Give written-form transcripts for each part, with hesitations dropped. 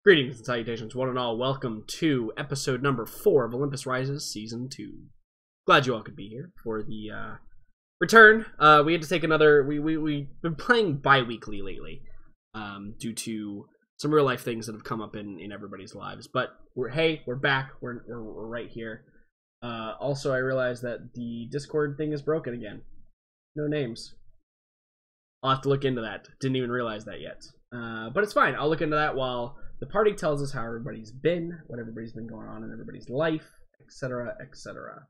Greetings and salutations, one and all. Welcome to episode number 4 of Olympus Rises Season 2. Glad you all could be here for the return. We had to take another... We've been playing bi-weekly lately due to some real-life things that have come up in everybody's lives. But we're back. We're right here. Also, I realized that the Discord thing is broken again. No names. I'll have to look into that. Didn't even realize that yet. But it's fine. I'll look into that while the party tells us how everybody's been, what everybody's been going on in everybody's life, etc., etc.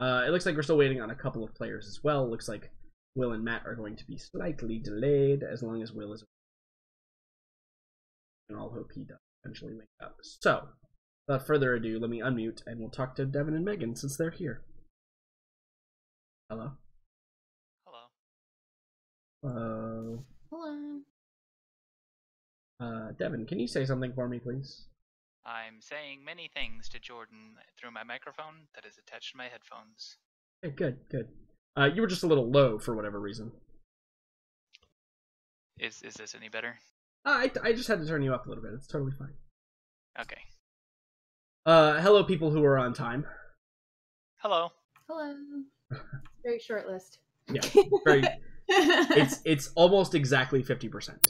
It looks like we're still waiting on a couple of players as well. Looks like Will and Matt are going to be slightly delayed, as long as Will is... And I'll hope he does eventually wake up. So, without further ado, let me unmute, and we'll talk to Devin and Megan, since they're here. Hello? Hello. Hello. Devin, can you say something for me, please? I'm saying many things to Jordan through my microphone that is attached to my headphones. Okay, good, good. You were just a little low for whatever reason. Is this any better? I just had to turn you up a little bit. It's totally fine. Okay. Hello, people who are on time. Hello. Hello. Very short list. Yeah, very. It's almost exactly 50%.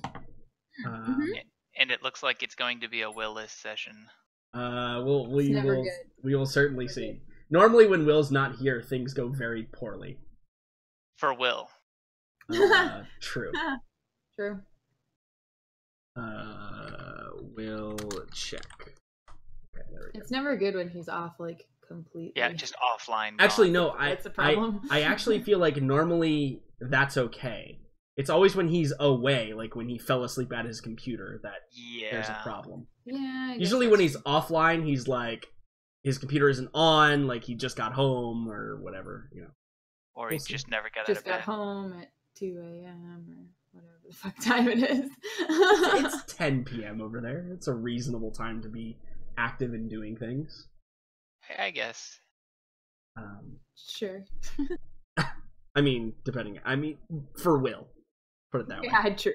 And it looks like it's going to be a Will-less session. We will certainly see. Normally, when Will's not here, things go very poorly. For Will. True. True. We'll check. Okay, there we go. It's never good when he's off, like, completely. Yeah, just offline. Actually, no. That's a problem. I actually feel like normally that's okay. It's always when he's away, like when he fell asleep at his computer, that there's a problem. Yeah. Usually when he's offline, he's like, his computer isn't on, like he just got home or whatever, you know. Or he just never got out just of bed. got home at 2 a.m. or whatever the fuck time it is. It's 10 p.m. over there. It's a reasonable time to be active and doing things. I guess. Sure. I mean, for Will. Put it that way. Yeah, true.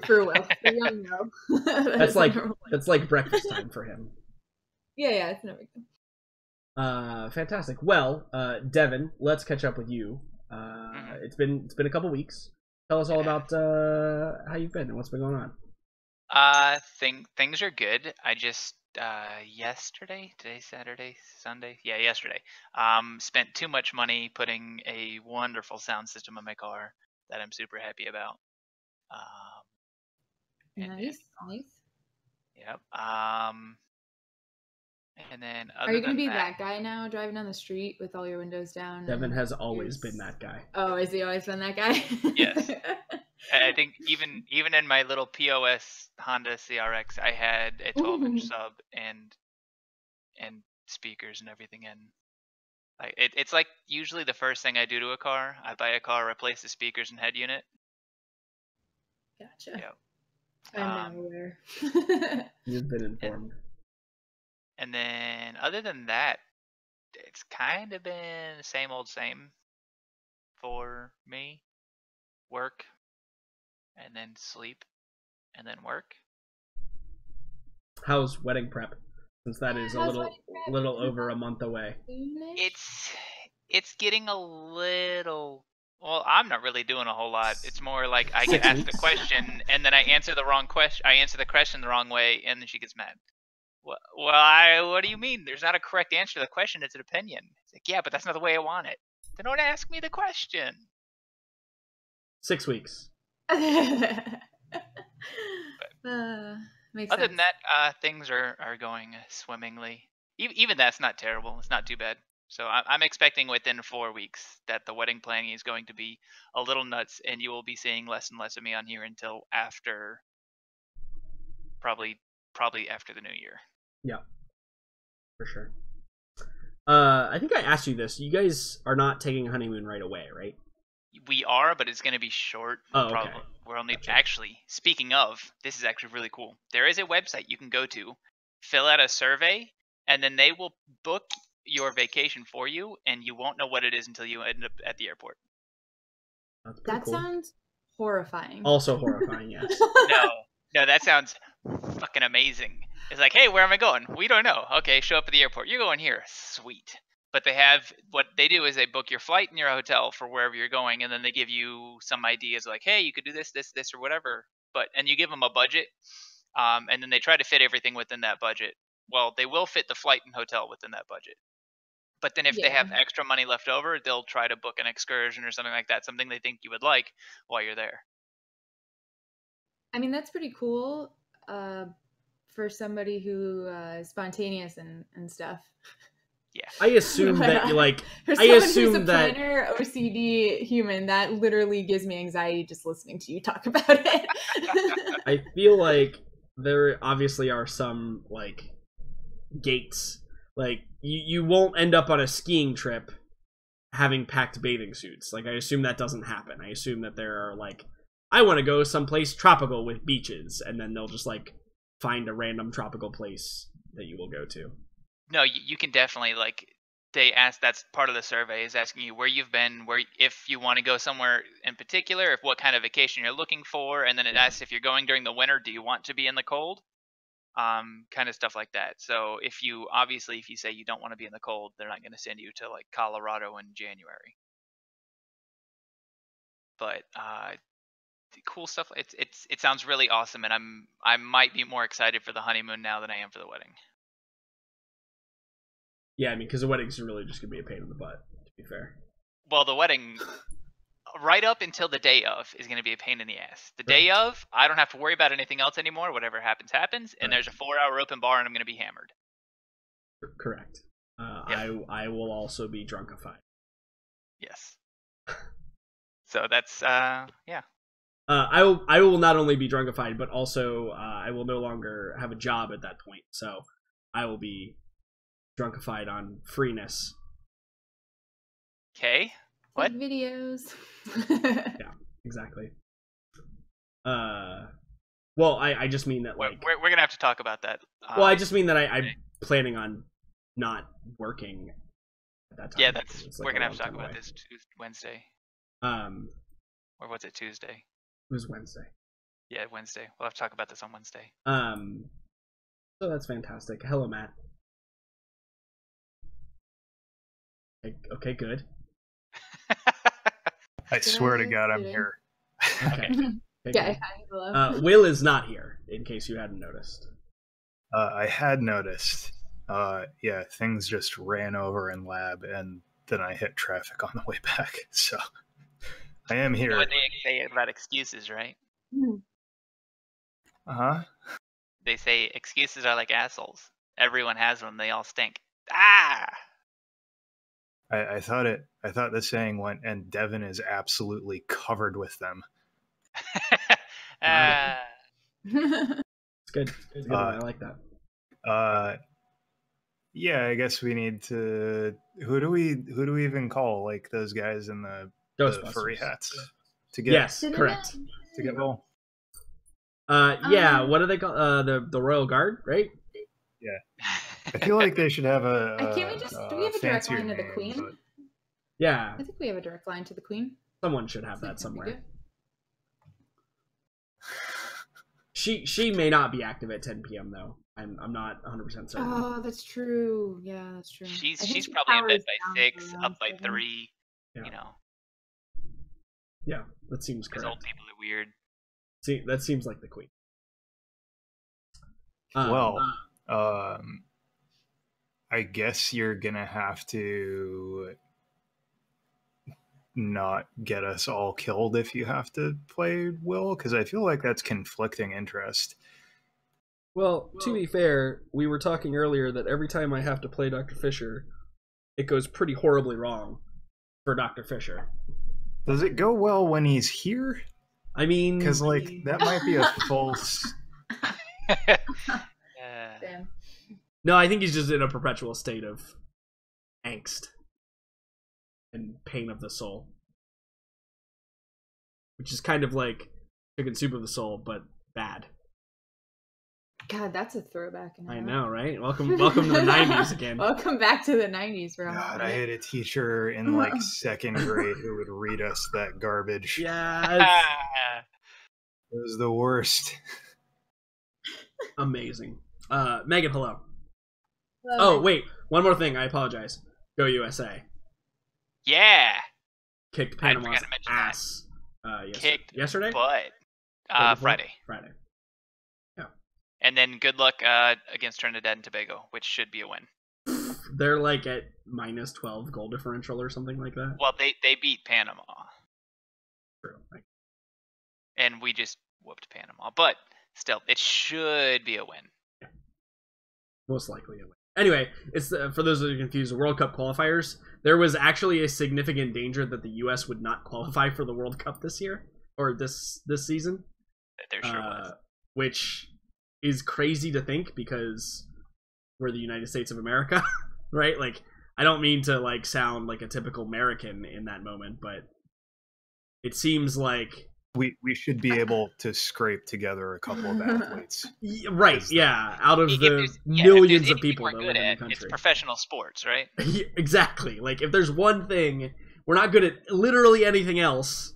For Will. For young Will. That's like breakfast time for him. Yeah, it's never good. Fantastic. Well, Devin, let's catch up with you. It's been a couple weeks. Tell us all about how you've been and what's been going on. Things are good. I just yesterday, today's Saturday, Sunday, yeah, yesterday, spent too much money putting a wonderful sound system in my car that I'm super happy about. Nice. Yep. And then are you gonna be that guy now, driving down the street with all your windows down? Devin has always been that guy. Oh, has he always been that guy? Yes. I think even in my little POS Honda CRX, I had a 12-inch sub and speakers and everything in. Like it's like usually the first thing I do to a car. I buy a car, replace the speakers and head unit. Gotcha. Yep. I'm now aware. You've been informed. And then other than that, it's kind of been the same old same for me. Work, and then sleep, and then work. How's wedding prep? Since that is a little over a month away. It's getting a little. Well, I'm not really doing a whole lot. It's more like I get asked a question, and then I answer the wrong question. I answer the question the wrong way, and then she gets mad. Well, what do you mean? There's not a correct answer to the question. It's an opinion. It's like, yeah, but that's not the way I want it. Then don't ask me the question. 6 weeks. Makes Other than that, things are going swimmingly. Even that's not terrible. It's not too bad. So I'm expecting within 4 weeks that the wedding planning is going to be a little nuts, and you will be seeing less and less of me on here until after, probably after the new year. Yeah, for sure. I think I asked you this. You guys are not taking a honeymoon right away, right? We are, but it's going to be short. Oh, okay. We're only actually, speaking of, this is actually really cool. There is a website you can go to, fill out a survey, and then they will book your vacation for you, and you won't know what it is until you end up at the airport. That cool. Sounds horrifying. Also horrifying, yes. No, that sounds fucking amazing. It's like, hey, where am I going? We don't know. Okay, show up at the airport. You're going here. Sweet. But they have, what they do is they book your flight and your hotel for wherever you're going, and then they give you some ideas like, hey, you could do this, this, this, or whatever. And you give them a budget, and then they try to fit everything within that budget. Well, they will fit the flight and hotel within that budget. But then if they have extra money left over, they'll try to book an excursion or something like that, something they think you would like while you're there. I mean, that's pretty cool for somebody who is spontaneous and stuff. Yeah. I assume that you like. For I assume who's a that planner, OCD human, that literally gives me anxiety just listening to you talk about it. I feel like there obviously are some like gates. Like you won't end up on a skiing trip having packed bathing suits. Like I assume that doesn't happen. I assume that there are like, I want to go someplace tropical with beaches, and then they'll just like find a random tropical place that you will go to. No, you can definitely, like, they ask, that's part of the survey, is asking you where you've been, where, if you want to go somewhere in particular, if what kind of vacation you're looking for, and then it asks if you're going during the winter, do you want to be in the cold? Kind of stuff like that. So if you say you don't want to be in the cold, they're not going to send you to like Colorado in January. But cool stuff. It sounds really awesome, and I might be more excited for the honeymoon now than I am for the wedding. Yeah, I mean, because the wedding's really just gonna be a pain in the butt, to be fair. Well, the wedding, right up until the day of, is gonna be a pain in the ass. The day of, I don't have to worry about anything else anymore. Whatever happens, happens. And there's a 4-hour open bar, and I'm gonna be hammered. Correct. Yep. I will also be drunkified. Yes. So that's yeah. I will not only be drunkified, but also I will no longer have a job at that point. So I will be drunkified on freeness. Okay. What? Take videos. Yeah, exactly. Well, I just mean that like we're gonna have to talk about that. Well, I just mean that I'm planning on not working at that time. Yeah, that's like we're gonna have to talk about this Wednesday. Or was it Tuesday? It was Wednesday. Yeah, Wednesday. We'll have to talk about this on Wednesday. So that's fantastic. Hello, Matt. Okay, good. I swear to God, I'm here. Okay. Yeah, hello. Will is not here, in case you hadn't noticed. I had noticed. Yeah, things just ran over in lab, and then I hit traffic on the way back. So I am here. You know what they say about excuses, right? Uh-huh. They say excuses are like assholes. Everyone has them. They all stink. Ah! I thought the saying went, and Devin is absolutely covered with them. It's good. It's good. I like that. Yeah, I guess we need to. Who do we even call, like, those guys in the furry hats to get? Yes, correct. To get Will. Yeah. What do they call the Royal Guard, right? Yeah. I feel like they should have a. Can't we just? Do we have a direct line to the Queen? But... Yeah. I think we have a direct line to the Queen. Someone should have that somewhere. She may not be active at 10 p.m. though. I'm not 100% certain. Oh, that's true. Yeah, that's true. She's probably in bed by 6, up by 3. Yeah. You know. Yeah, that seems correct. Because old people are weird. See, that seems like the Queen. I guess you're gonna have to not get us all killed if you have to play Will, because I feel like that's conflicting interest. Well, to be fair, we were talking earlier that every time I have to play Dr. Fisher, it goes pretty horribly wrong for Dr. Fisher. Does it go well when he's here? I mean... Because, like, that might be a false... Damn. No, I think he's just in a perpetual state of angst and pain of the soul. Which is kind of like chicken soup of the soul, but bad. God, that's a throwback. I know, right? Welcome to the 90s again. Welcome back to the 90s, bro. God, I had a teacher in, like, 2nd grade who would read us that garbage. Yes! It was the worst. Amazing. Megan, hello. Hello, Oh, Megan. wait. One more thing. I apologize. Go USA. Yeah. Kicked I Panama's forgot to mention that. ass. Kicked Yesterday? butt. Day before? Friday. Friday. And then good luck against Trinidad and Tobago, which should be a win. They're like at minus 12 goal differential or something like that. Well, they beat Panama, True. and we just whooped Panama. But still, it should be a win. Most likely. Anyway, it's for those that are confused, the World Cup qualifiers. There was actually a significant danger that the U.S. would not qualify for the World Cup this year or this season. There sure was. Which is crazy to think because we're the United States of America, right? Like, I don't mean to like sound like a typical American in that moment, but it seems like we should be able to scrape together a couple of athletes. Right, yeah, out of If the there's- millions if of there's people anything that we're live good in at, the it's country. professional sports, right? Exactly. Like, if there's one thing, we're not good at literally anything else,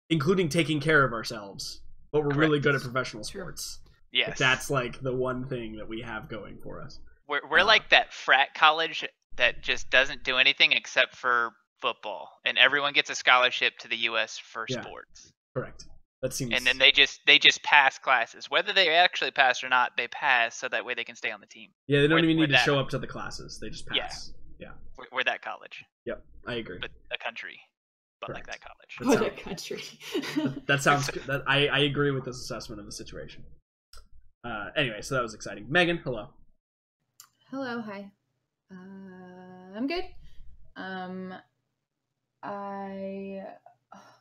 including taking care of ourselves, but we're really good at professional sports. Yes. Like, that's like the one thing that we have going for us. We're like that frat college that just doesn't do anything except for football, and everyone gets a scholarship to the U.S. for Yeah. sports. Correct. That seems. And then they just pass classes, whether they actually pass or not. They pass so that way they can stay on the team. Yeah, they don't even need to that- show up to the classes. They just pass. Yeah. We're that college, Yep. I agree. but a country, but like Correct. that college. That What a sounds- country. That sounds good. I agree with this assessment of the situation. Anyway, so that was exciting. Megan, hello. Hello, hi. I'm good.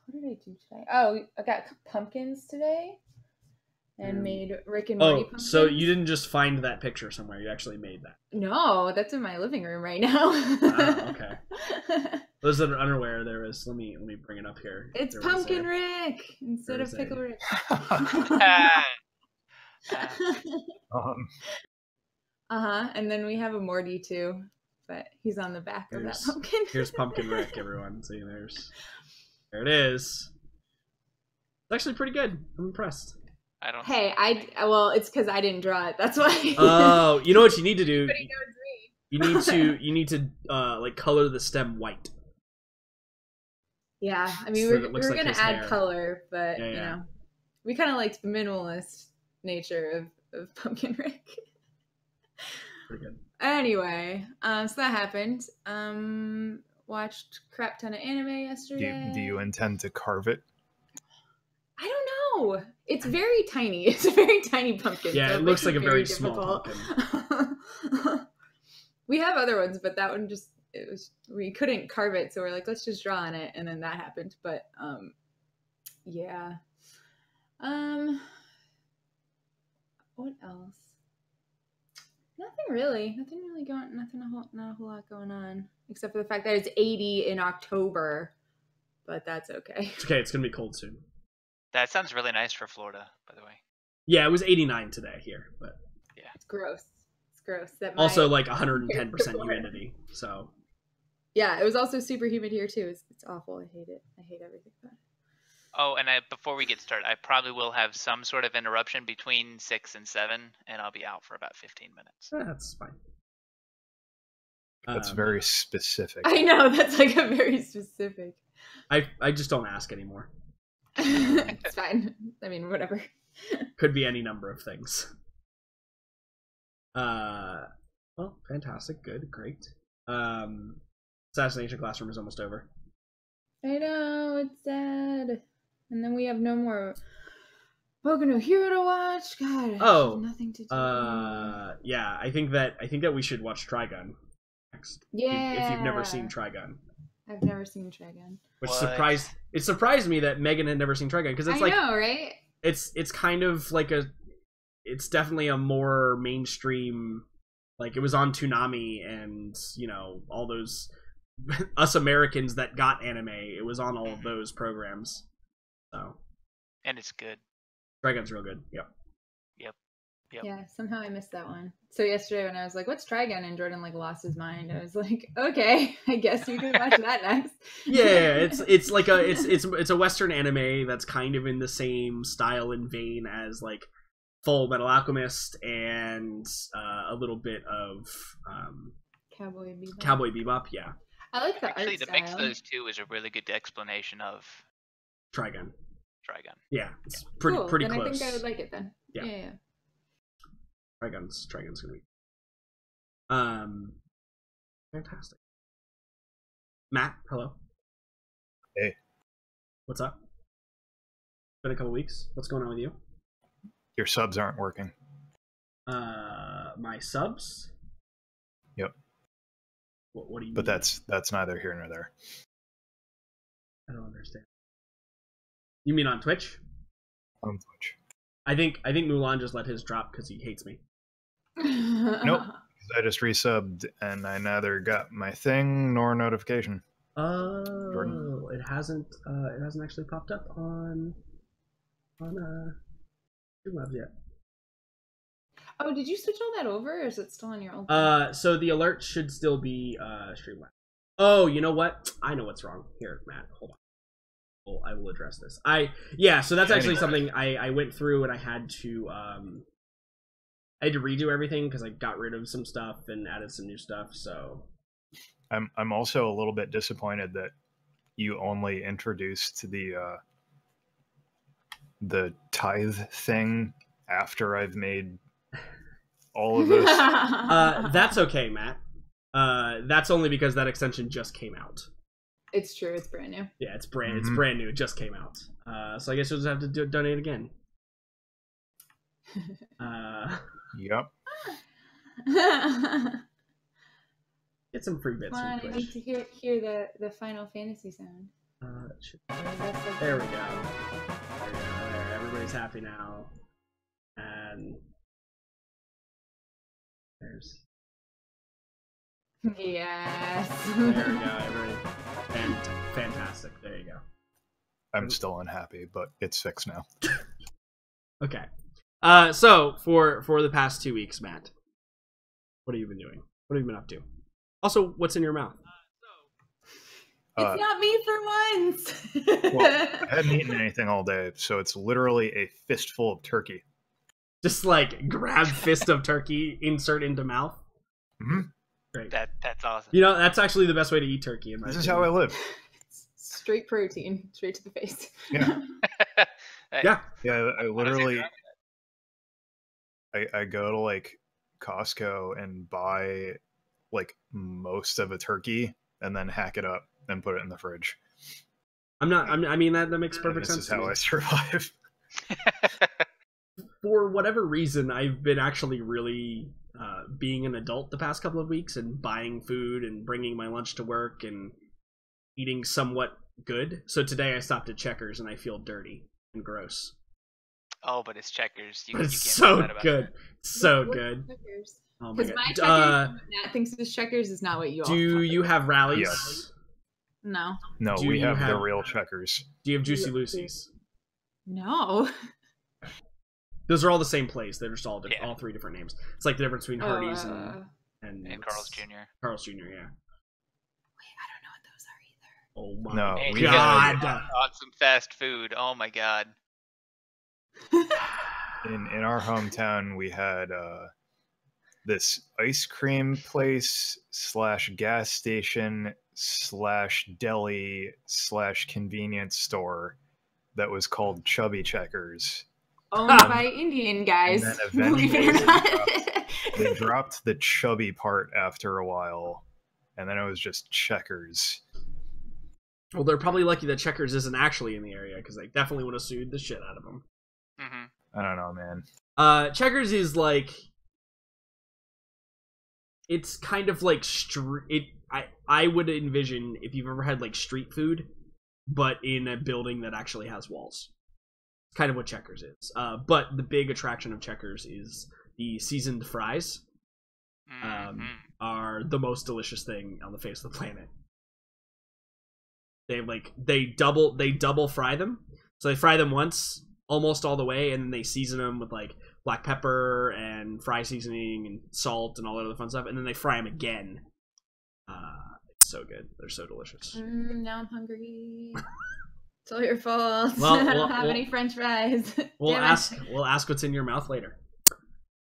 What did I do today? Oh, I got pumpkins today and made Rick and Morty pumpkins. So you didn't just find that picture somewhere. You actually made that. No, that's in my living room right now. Wow, okay. Those that are unaware, there is. Let me bring it up here. It's There was Pumpkin a- Rick instead there of was Pickle a- Rick. And then we have a Morty too, but he's on the back of that pumpkin. Here's Pumpkin Rick, everyone. See, there it is. It's actually pretty good. I'm impressed. I don't. Hey, well, it's because I didn't draw it. That's why. Oh, you know what you need to do? Everybody knows me. You need to like color the stem white. Yeah, I mean, So that we're it looks like gonna his add hair. color, but Yeah, you yeah. know, we kind of liked the minimalist nature of Pumpkin Rick. Pretty good. Anyway, so that happened. Watched crap ton of anime yesterday. Do you intend to carve it? I don't know. It's very tiny. It's a very tiny pumpkin. Yeah, so it looks like a very difficult. small pumpkin. We have other ones, but that one we couldn't carve it, so we're like, let's just draw on it, and then that happened. But yeah. What else? Nothing really. Not a whole lot going on, except for the fact that it's 80 in October. But that's okay. It's okay. It's gonna be cold soon. That sounds really nice for Florida, by the way. Yeah, it was 89 today here, but It's gross. It's gross. also like 110% humidity. So Yeah, it was also super humid here too. It's awful. I hate it. I hate everything about it. Oh, and before we get started, I probably will have some sort of interruption between 6 and 7, and I'll be out for about 15 minutes. that's fine. That's very specific. I know, that's like a very specific. I just don't ask anymore. It's fine. I mean, whatever. Could be any number of things. Well, fantastic, good, great. Assassination Classroom is almost over. I know, it's sad. And then we have no more Boku no Hero to watch. God, I have nothing to do. Yeah, I think that we should watch Trigun next. Yeah. If you've never seen Trigun. I've never seen Trigun. Which What? surprised me that Megan had never seen Trigun, because it's I like know, right? it's kind of like it's definitely a more mainstream, like it was on Toonami and, you know, all those us Americans that got anime, it was on all of those programs. So And it's good. Trigun's real good. Yep. Yep. Yeah, somehow I missed that one. So yesterday when I was like, what's Trigun? And Jordan like lost his mind. I was like, okay, I guess we can watch that next. Yeah, it's like it's a Western anime that's kind of in the same style and vein as like Full Metal Alchemist and a little bit of Cowboy Bebop. Yeah, I like the Actually, art the style. mix of those two is a really good explanation of Trigun. Trigun. Yeah, it's pretty Cool. pretty then close. I think I would like it then. Yeah. Yeah. Trigun's gonna be fantastic. Matt, hello. Hey. What's up? Been a couple weeks. What's going on with you? Your subs aren't working. My subs? Yep. What do you But mean? that's neither here nor there. I don't understand. You mean on Twitch? On Twitch. I think Mulan just let his drop because he hates me. Nope. I just resubbed and I neither got my thing nor notification. Oh, it hasn't actually popped up on Streamlabs yet. Oh, did you switch all that over, or is it still on your old? So the alert should still be Streamlabs. Oh, you know what? I know what's wrong. Here, Matt, hold on. I will address this. So that's actually something I went through, and I had to redo everything because I got rid of some stuff and added some new stuff. So I'm also a little bit disappointed that you only introduced the tithe thing after I've made all of those. that's okay, Matt. That's only because that extension just came out. It's true. It's brand new. Yeah, it's brand new. It just came out. So I guess you'll just have to donate again. Yep. Get some free bits. Come on, from I need to hear the Final Fantasy sound. There we go. There. Everybody's happy now. And there's. Yes. There we go. Everybody. Fantastic. There you go. I'm still unhappy, but it's fixed now. Okay. So for the past 2 weeks, Matt, what have you been doing? What have you been up to? Also, what's in your mouth? It's not me for once. Well, I hadn't eaten anything all day, so it's literally a fistful of turkey. Just like grab fist of turkey, insert into mouth. Mm-hmm. Great. That's awesome. You know, that's actually the best way to eat turkey. This is how I live. Straight protein, straight to the face. Yeah. Yeah. Yeah, I literally I go to like Costco and buy like most of a turkey and then hack it up and put it in the fridge. I mean that makes perfect This sense. is how I survive. For whatever reason, I've been actually really being an adult the past couple of weeks and buying food and bringing my lunch to work and eating somewhat good. So today I stopped at Checkers and I feel dirty and gross. Oh, but it's Checkers. But it's you can't so say that about good. that. So good. Oh my Because my god. checkers, Matt thinks his checkers is not what you all Do thought. you have rallies? Yes. No. No, Do we you have the have- real Checkers. Do you have Juicy Lucy's? No. Those are all the same place. They're just all different, Yeah. all three different names. It's like the difference between Hardee's and And Carl's Jr. Carl's Jr. Yeah. Wait, I don't know what those are either. Oh my No, And we you god. guys on some fast food. Oh my god. In our hometown we had this ice cream place / gas station / deli / convenience store that was called Chubby Checkers. Owned by Indian guys. And then Believe it or eventually not. They dropped the chubby part after a while, and then it was just Checkers. Well, they're probably lucky that Checkers isn't actually in the area because they definitely would have sued the shit out of them. Mm-hmm. I don't know, man. Checkers is like, it's kind of like I would envision if you've ever had like street food, but in a building that actually has walls. It's kind of what Checkers is. But the big attraction of Checkers is the seasoned fries. Are the most delicious thing on the face of the planet. They double fry them. So they fry them once, almost all the way, and then they season them with like black pepper and fry seasoning and salt and all that other fun stuff, and then they fry them again. It's so good. They're so delicious. Now I'm hungry. It's all your fault. Well, I well, don't have well, any French fries. We'll Damn it. ask. We'll ask what's in your mouth later.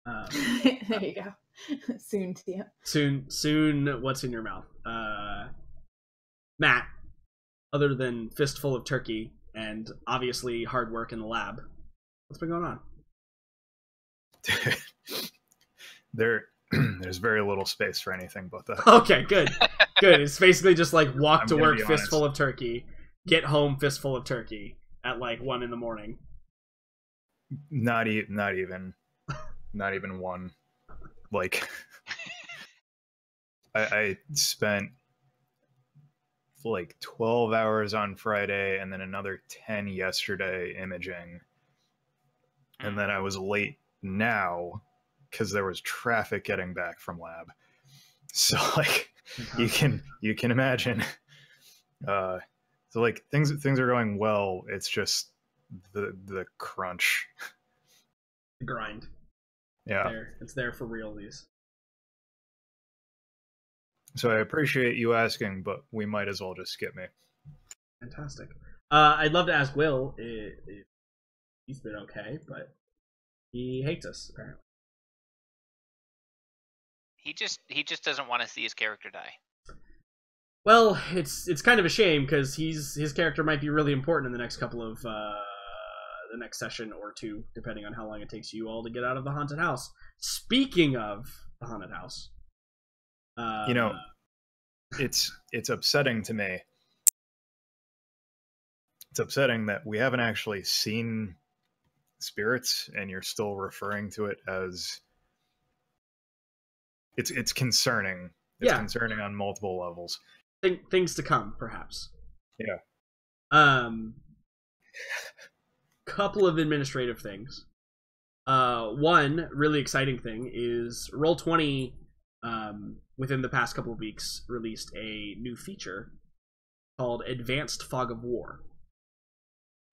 There you go. Soon to you. Soon. What's in your mouth? Matt. Other than fistful of turkey and obviously hard work in the lab, what's been going on? There's very little space for anything but that. Okay, good. It's basically just like walk to work, fistful honest. of turkey, get home, fistful of turkey at like 1 a.m. Not even one. Like, I spent like 12 hours on Friday and then another 10 yesterday imaging, and then I was late now because there was traffic getting back from lab. So like you can imagine. So like things are going well. It's just the crunch. The grind. Yeah. It's there for realsies. So I appreciate you asking, but we might as well just skip me. Fantastic. I'd love to ask Will if he's been okay, but he hates us apparently. He just doesn't want to see his character die. Well, it's kind of a shame because his character might be really important in the next couple of the next session or two, depending on how long it takes you all to get out of the haunted house. Speaking of the haunted house, it's upsetting to me. It's upsetting that we haven't actually seen spirits, and you're still referring to it as. It's concerning. It's concerning on multiple levels. Things to come, perhaps. Yeah. Couple of administrative things. One really exciting thing is Roll20, within the past couple of weeks, released a new feature called Advanced Fog of War.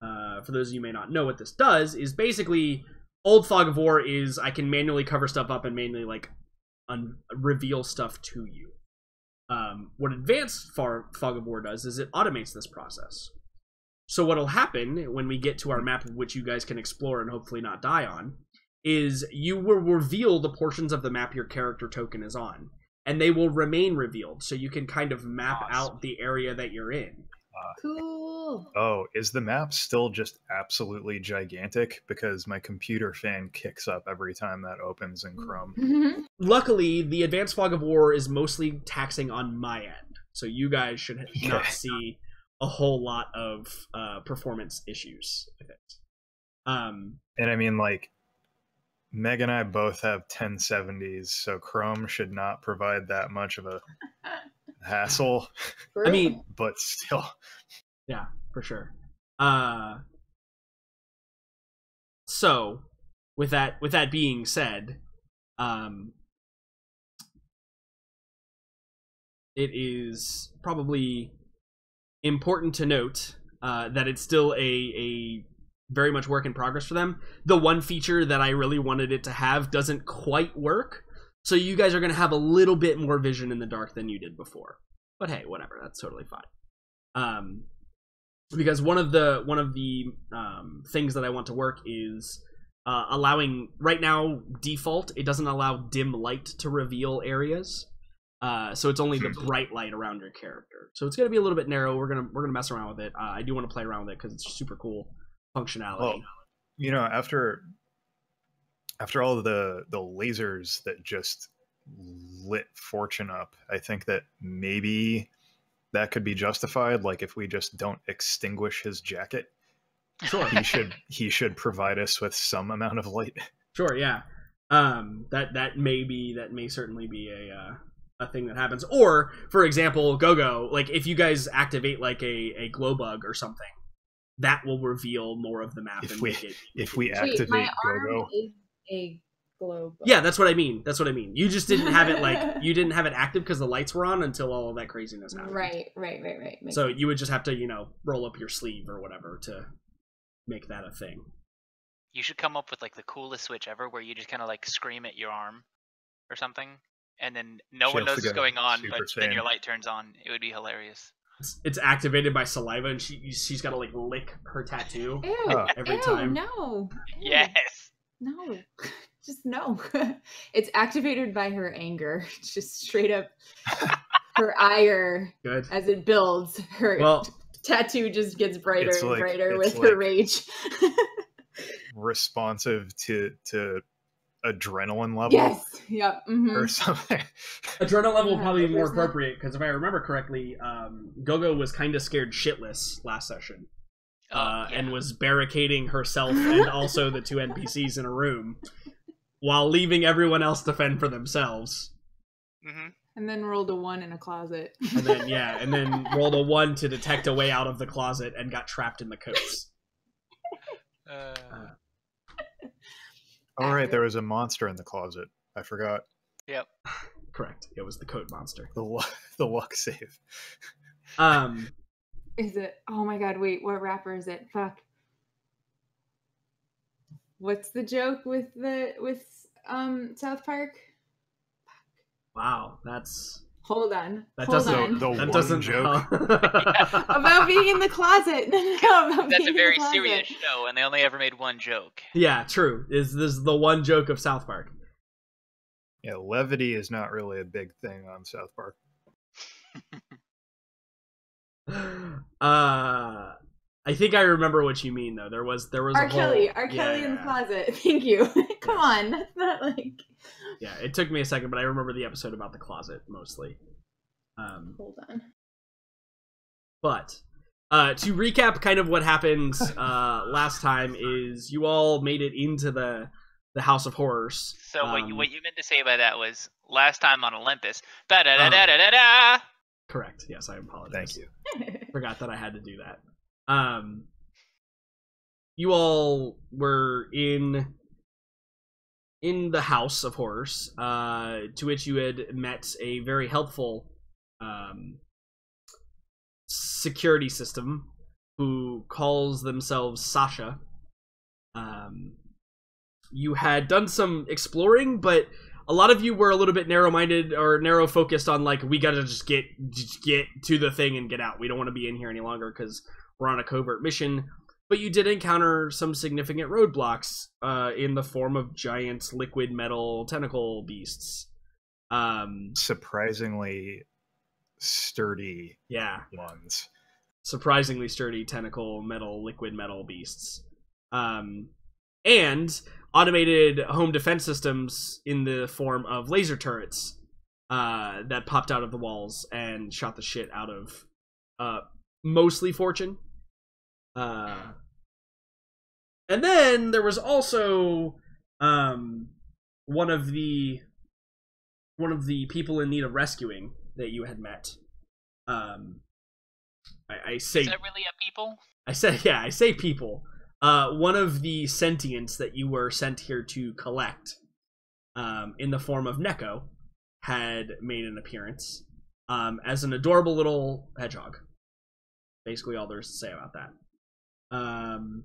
For those of you who may not know what this does, is basically old Fog of War is I can manually cover stuff up and manually like reveal stuff to you. What Advanced Fog of War does is it automates this process. So what'll happen when we get to our map, which you guys can explore and hopefully not die on, is you will reveal the portions of the map your character token is on, and they will remain revealed, so you can kind of map out the area that you're in. Cool. Oh, is the map still just absolutely gigantic? Because my computer fan kicks up every time that opens in Chrome. Luckily, the Advanced Fog of War is mostly taxing on my end, so you guys should not see a whole lot of performance issues with it. And I mean, like, Meg and I both have 1070s, so Chrome should not provide that much of a hassle. I mean, but still. Yeah, for sure. So, with that being said, it is probably important to note that it's still a very much work in progress for them. The one feature that I really wanted it to have doesn't quite work, so you guys are going to have a little bit more vision in the dark than you did before. But hey, whatever, that's totally fine. Because one of the things that I want to work is allowing, right now, default, it doesn't allow dim light to reveal areas. So it's only the bright light around your character. So it's going to be a little bit narrow. We're gonna mess around with it. I do want to play around with it because it's super cool functionality. Well, you know, after all of the lasers that just lit Fortune up, I think that maybe that could be justified. Like if we just don't extinguish his jacket, sure, he should provide us with some amount of light. Sure, yeah. That may certainly be a thing that happens. Or, for example, Go-Go, like if you guys activate like a glow bug or something, that will reveal more of the map. If we activate Go-Go, is a glow bug. Yeah, that's what I mean. You just didn't have it you didn't have it active because the lights were on until all of that craziness happened. Right. So you would just have to, roll up your sleeve or whatever to make that a thing. You should come up with like the coolest switch ever, where you just kind of like scream at your arm or something, and then no one knows what's going on, but then your light turns on. It would be hilarious. It's activated by saliva, and she's got to like lick her tattoo Ew, every ew, no. No. Ew. Yes. No. Just no. It's activated by her anger. Just straight up her ire. Good. As it builds, her tattoo just gets brighter and brighter with her rage. Responsive to adrenaline level. Yes. Yep. Or something. Adrenaline level probably more appropriate, because if I remember correctly, Gogo was kind of scared shitless last session. And was barricading herself and also the 2 NPCs in a room while leaving everyone else to fend for themselves. Mm-hmm. And then rolled a 1 in a closet. And then rolled a 1 to detect a way out of the closet and got trapped in the coats. All right, there was a monster in the closet. I forgot. Yep. Correct. It was the coat monster. The luck save. Is it? Oh my god, wait, what rapper is it? Fuck. What's the joke with South Park? Wow, that's... Hold on. That Hold doesn't... on. The that one doesn't joke. About being in the closet. No, That's a very serious show, and they only ever made one joke. Yeah, true. This is the one joke of South Park. Yeah, levity is not really a big thing on South Park. I think I remember what you mean, though. There was R. Kelly in the closet. Thank you. Come on, that's not like... Yeah, it took me a second, but I remember the episode about the closet, mostly. Hold on. But, to recap kind of what happened last time is you all made it into the House of Horrors. So what you meant to say by that was, last time on Olympus, ba-da-da-da-da-da-da! Correct, yes, I apologize. Thank you. Forgot that I had to do that. You all were in the House of Horrors, to which you had met a very helpful security system who calls themselves Sasha. You had done some exploring, but a lot of you were a little bit narrow-minded or narrow-focused on, like, we gotta just get to the thing and get out. We don't want to be in here any longer because we're on a covert mission. But you did encounter some significant roadblocks in the form of giant liquid metal tentacle beasts. Surprisingly sturdy ones. Surprisingly sturdy tentacle metal, liquid metal beasts. And automated home defense systems in the form of laser turrets that popped out of the walls and shot the shit out of mostly Fortune. And then there was also one of the people in need of rescuing that you had met. I say, is that really a people? I say people. One of the sentients that you were sent here to collect, in the form of Neko, had made an appearance as an adorable little hedgehog. Basically all there's to say about that. And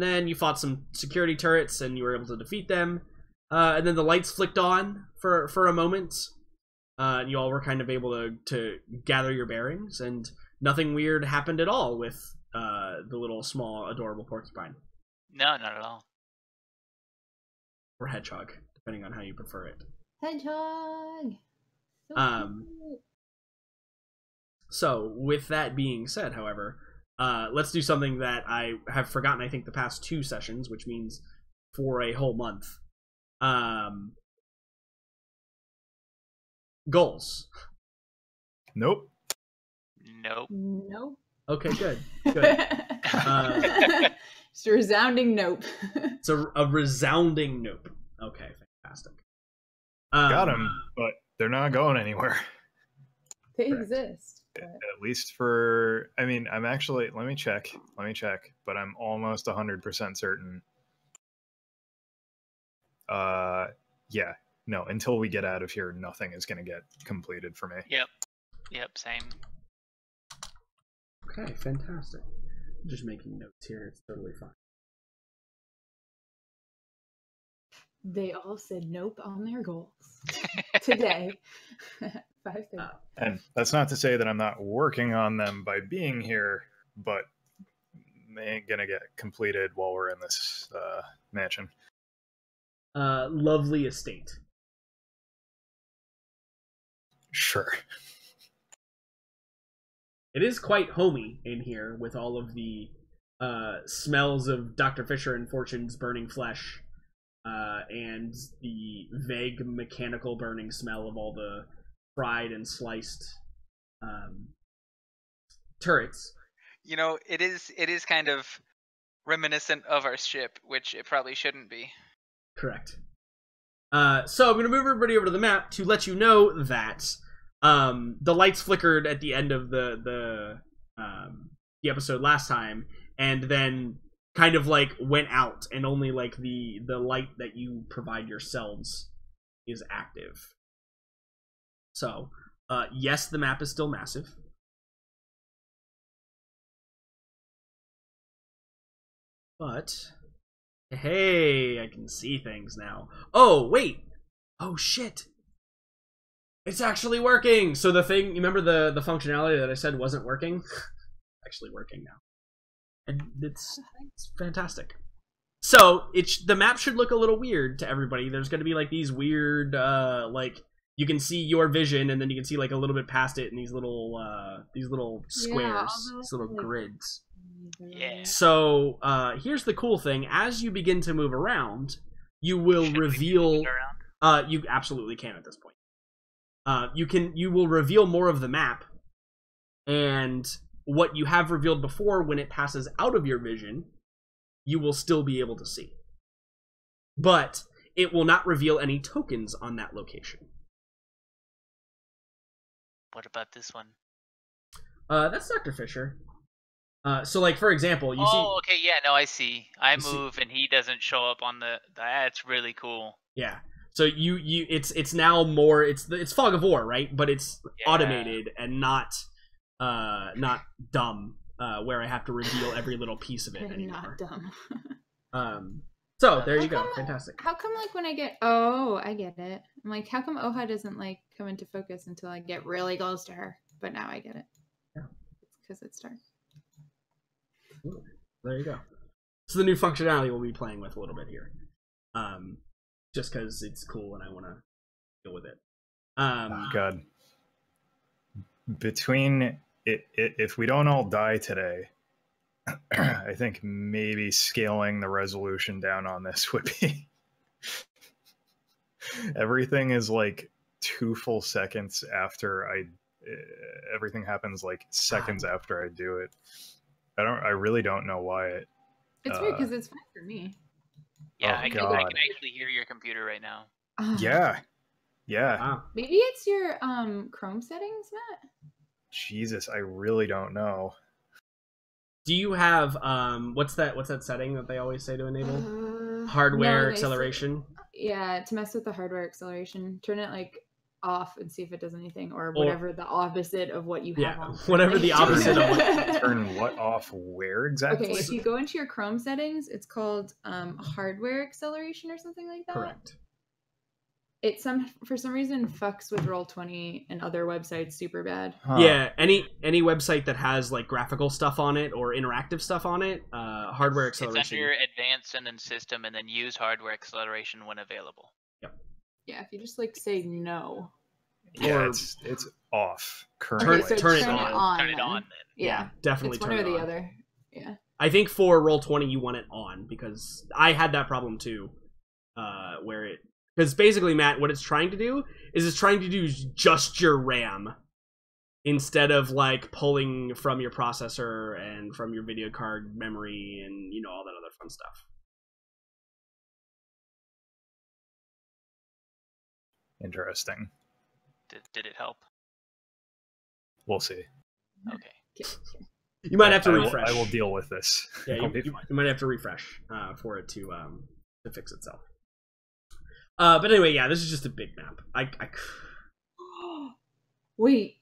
then you fought some security turrets and you were able to defeat them. And then the lights flicked on for a moment. And you all were kind of able to gather your bearings, and nothing weird happened at all with the little small adorable porcupine. No, not at all. Or hedgehog, depending on how you prefer it. Hedgehog. So with that being said, however, let's do something that I have forgotten, I think, the past 2 sessions, which means for a whole month. Goals. Nope. Okay, good. Just a resounding nope. It's a resounding nope. Okay, fantastic. Got them, but they're not going anywhere. They exist. At least for, I mean, I'm actually, let me check, but I'm almost 100% certain. Yeah, no, until we get out of here, nothing is going to get completed for me. Yep, same. Okay, fantastic. I'm just making notes here, it's totally fine. They all said nope on their goals today. 5:30. And that's not to say that I'm not working on them by being here, but they ain't gonna get completed while we're in this mansion. Lovely estate. Sure. It is quite homey in here with all of the smells of Dr. Fisher and Fortune's burning flesh and the vague mechanical burning smell of all the fried and sliced turrets. You know, it is kind of reminiscent of our ship, which it probably shouldn't be. Correct. So I'm going to move everybody over to the map to let you know that the lights flickered at the end of the episode last time, and then kind of like went out, and only like the light that you provide yourselves is active. So yes, the map is still massive. But hey, I can see things now. Oh, wait. Oh, shit. It's actually working. So the thing, you remember the functionality that I said wasn't working? Actually working now. And it's fantastic. So the map should look a little weird to everybody. There's going to be like these weird, like you can see your vision, and then you can see like a little bit past it, and these little squares, these little grids. Yeah. So here's the cool thing: as you begin to move around, you will reveal. You absolutely can at this point. You will reveal more of the map, and what you have revealed before, when it passes out of your vision, you will still be able to see. But it will not reveal any tokens on that location. What about this one? That's Dr. Fisher. So, like, for example, you see... Oh, okay, yeah, no, I see. I move, and he doesn't show up on the... That's really cool. Yeah. So it's now more... It's Fog of War, right? But it's automated and not dumb, where I have to reveal every little piece of it anymore. Not dumb. So, there you go. Fantastic. How come, like, when I get... Oh, I get it. I'm like, how come Oha doesn't, like, come into focus until I get really close to her? But now I get it. Yeah. It's because it's dark. Ooh, there you go. So the new functionality we'll be playing with a little bit here. Just because it's cool and I want to deal with it. Oh, God. Between if we don't all die today, I think maybe scaling the resolution down on this would be... Everything is like 2 full seconds after everything happens like seconds after I do it. I really don't know why it... It's weird because it's fine for me. Yeah, Oh, I can actually hear your computer right now. Yeah. Wow. Maybe it's your Chrome settings, Matt? Jesus, I really don't know. Do you have what's that setting that they always say to enable? Hardware acceleration? Yeah, to mess with the hardware acceleration. Turn it like off and see if it does anything, or whatever the opposite of what you have on. Whatever the opposite of what. Turn what off where exactly? Okay, if you go into your Chrome settings, it's called hardware acceleration or something like that. Correct. It for some reason fucks with Roll20 and other websites super bad. Huh. Yeah, any website that has like graphical stuff on it or interactive stuff on it, hardware acceleration. It's under advanced and then system, and then use hardware acceleration when available. Yep. Yeah, if you just like say no. Yeah, it's off currently. Okay, so turn it Turn it then. on then. Yeah, definitely it's turn one it or the on. other. Yeah. I think for Roll20 you want it on because I had that problem too, because basically, Matt, what it's trying to do is it's trying to do just your RAM instead of like pulling from your processor and from your video card memory and all that other fun stuff. Interesting. Did it help? We'll see. Okay. You might have to refresh. I will deal with this. Yeah, It'll be you fine. might have to refresh for it to fix itself. But anyway, yeah, this is just a big map. Wait,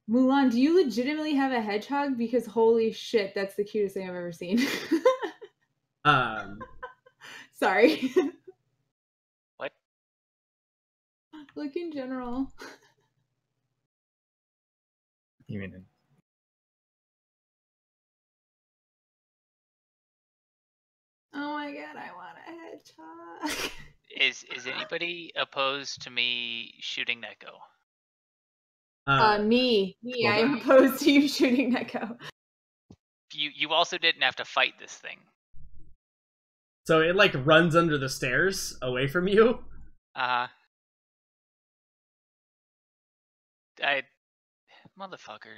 Mulan, do you legitimately have a hedgehog? Because holy shit, that's the cutest thing I've ever seen. Sorry. What? Look in general. You mean Oh my god, I want a hedgehog. Is anybody opposed to me shooting Neko? Me. well, I am opposed to you shooting Neko. You also didn't have to fight this thing. So it like runs under the stairs away from you. Motherfucker.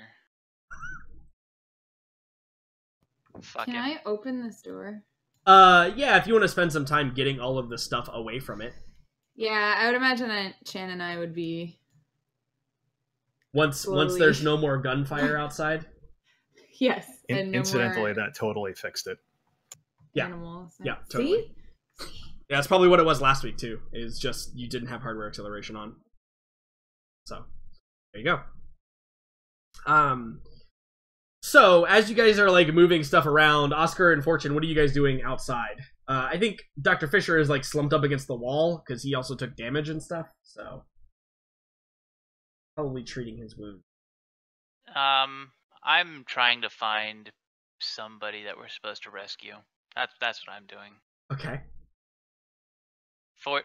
Can Fucking. I open this door? Yeah, if you want to spend some time getting all of the stuff away from it. Yeah, I would imagine that Chan and I would be Once slowly. there's no more gunfire outside. Yes, and no incidentally, more that totally fixed it. Yeah. animals. Yeah, totally. See? Yeah, that's probably what it was last week too. Is just you didn't have hardware acceleration on. So there you go. So as you guys are like moving stuff around, Oscar and Fortune, what are you guys doing outside? I think Dr. Fisher is like slumped up against the wall because he also took damage and stuff. So probably treating his wound. I'm trying to find somebody that we're supposed to rescue. That's what I'm doing. Okay.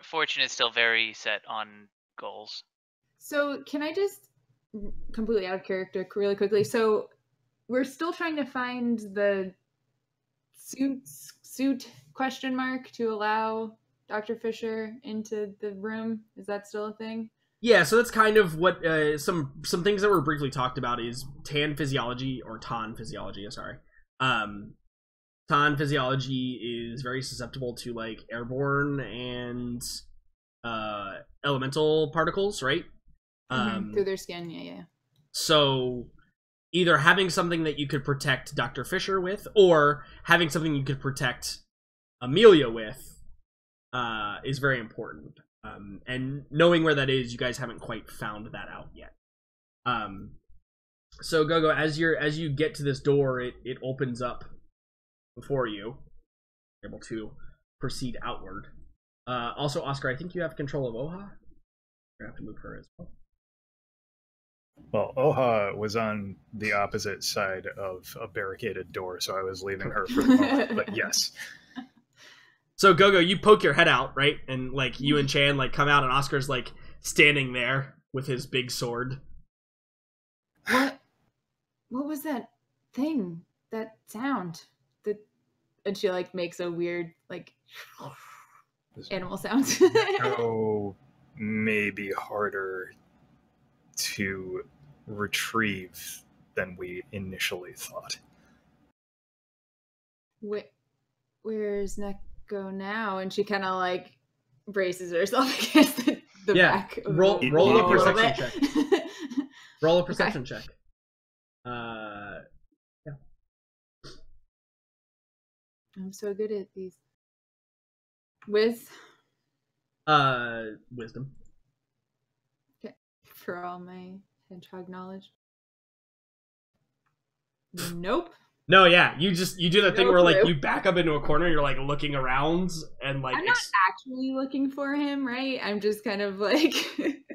Fortune is still very set on goals. So can I just completely out of character really quickly? So we're still trying to find the suit question mark to allow Dr. Fisher into the room. Is that still a thing? Yeah, so that's kind of what some things that were briefly talked about is tan physiology or ton physiology. Sorry, ton physiology is very susceptible to like airborne and elemental particles, right? Through their skin, yeah. So either having something that you could protect Dr. Fisher with, or having something you could protect Amelia with, is very important. And knowing where that is, you guys haven't quite found that out yet. So Gogo, as you get to this door, it opens up before you. You're able to proceed outward. Also, Oscar, I think you have control of Oha. You're gonna have to move her as well. Well, Oha was on the opposite side of a barricaded door, so I was leaving her for the moment. But yes. So Gogo, you poke your head out, right? And like you and Chan like come out, and Oscar's like standing there with his big sword. What was that thing? That sound? And she like makes a weird like animal sound. Oh, maybe harder to retrieve than we initially thought. Where's Neko now? And she kind of like braces herself against the back. Of roll the a perception check. Roll a perception check. Yeah. I'm so good at these. With wisdom. Okay. For all my hedgehog knowledge. Nope. No, yeah, you do the thing No where like clue. you back up into a corner, you're like looking around and like I'm not actually looking for him, right? I'm just kind of like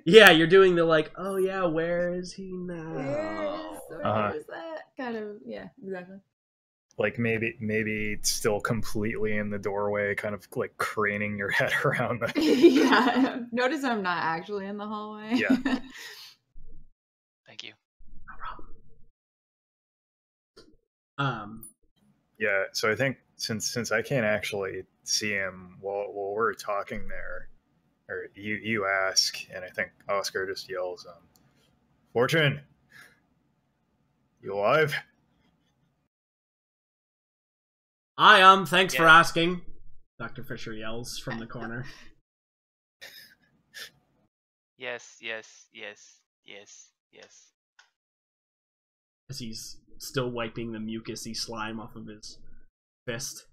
yeah, you're doing the like, oh yeah, where is he now? where is that? Kind of, yeah, exactly. Like maybe still completely in the doorway, kind of like craning your head around the. Yeah. Notice I'm not actually in the hallway. Yeah. Thank you. Yeah, so I think since I can't actually see him while we're talking there, or you ask, and I think Oscar just yells, "Fortune, you alive?" I am. Thanks for Yeah. asking. Dr. Fisher yells from the corner. Yes, yes, yes, yes, yes. As he's still wiping the mucusy slime off of his fist.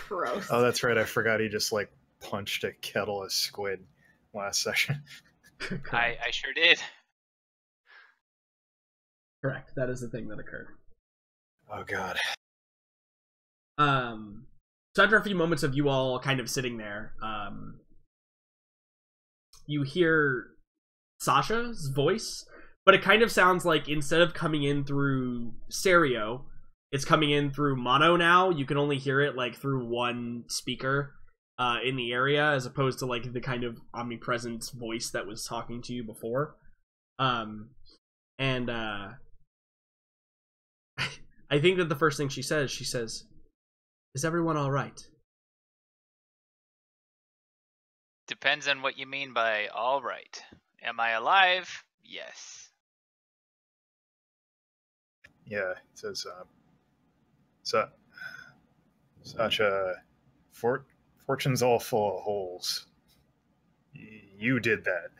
Gross. Oh, that's right. I forgot he just like punched a kettle of squid last session. I sure did. Correct. That is the thing that occurred. Oh God. So after a few moments of you all kind of sitting there, you hear Sasha's voice, but it kind of sounds like instead of coming in through stereo, it's coming in through mono now. You can only hear it like through one speaker in the area, as opposed to like the kind of omnipresent voice that was talking to you before. And I think that the first thing she says, "Is everyone all right?" Depends on what you mean by all right. Am I alive? Yes. Yeah, it says, Sasha, fortune's all full of holes. You did that.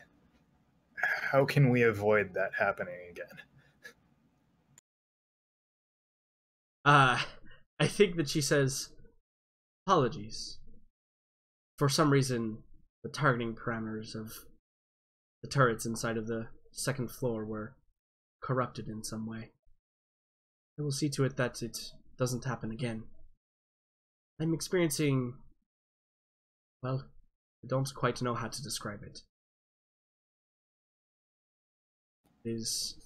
How can we avoid that happening again? I think that she says, "Apologies. For some reason, the targeting parameters of the turrets inside of the second floor were corrupted in some way. I will see to it that it doesn't happen again. I'm experiencing... well, I don't quite know how to describe it. Is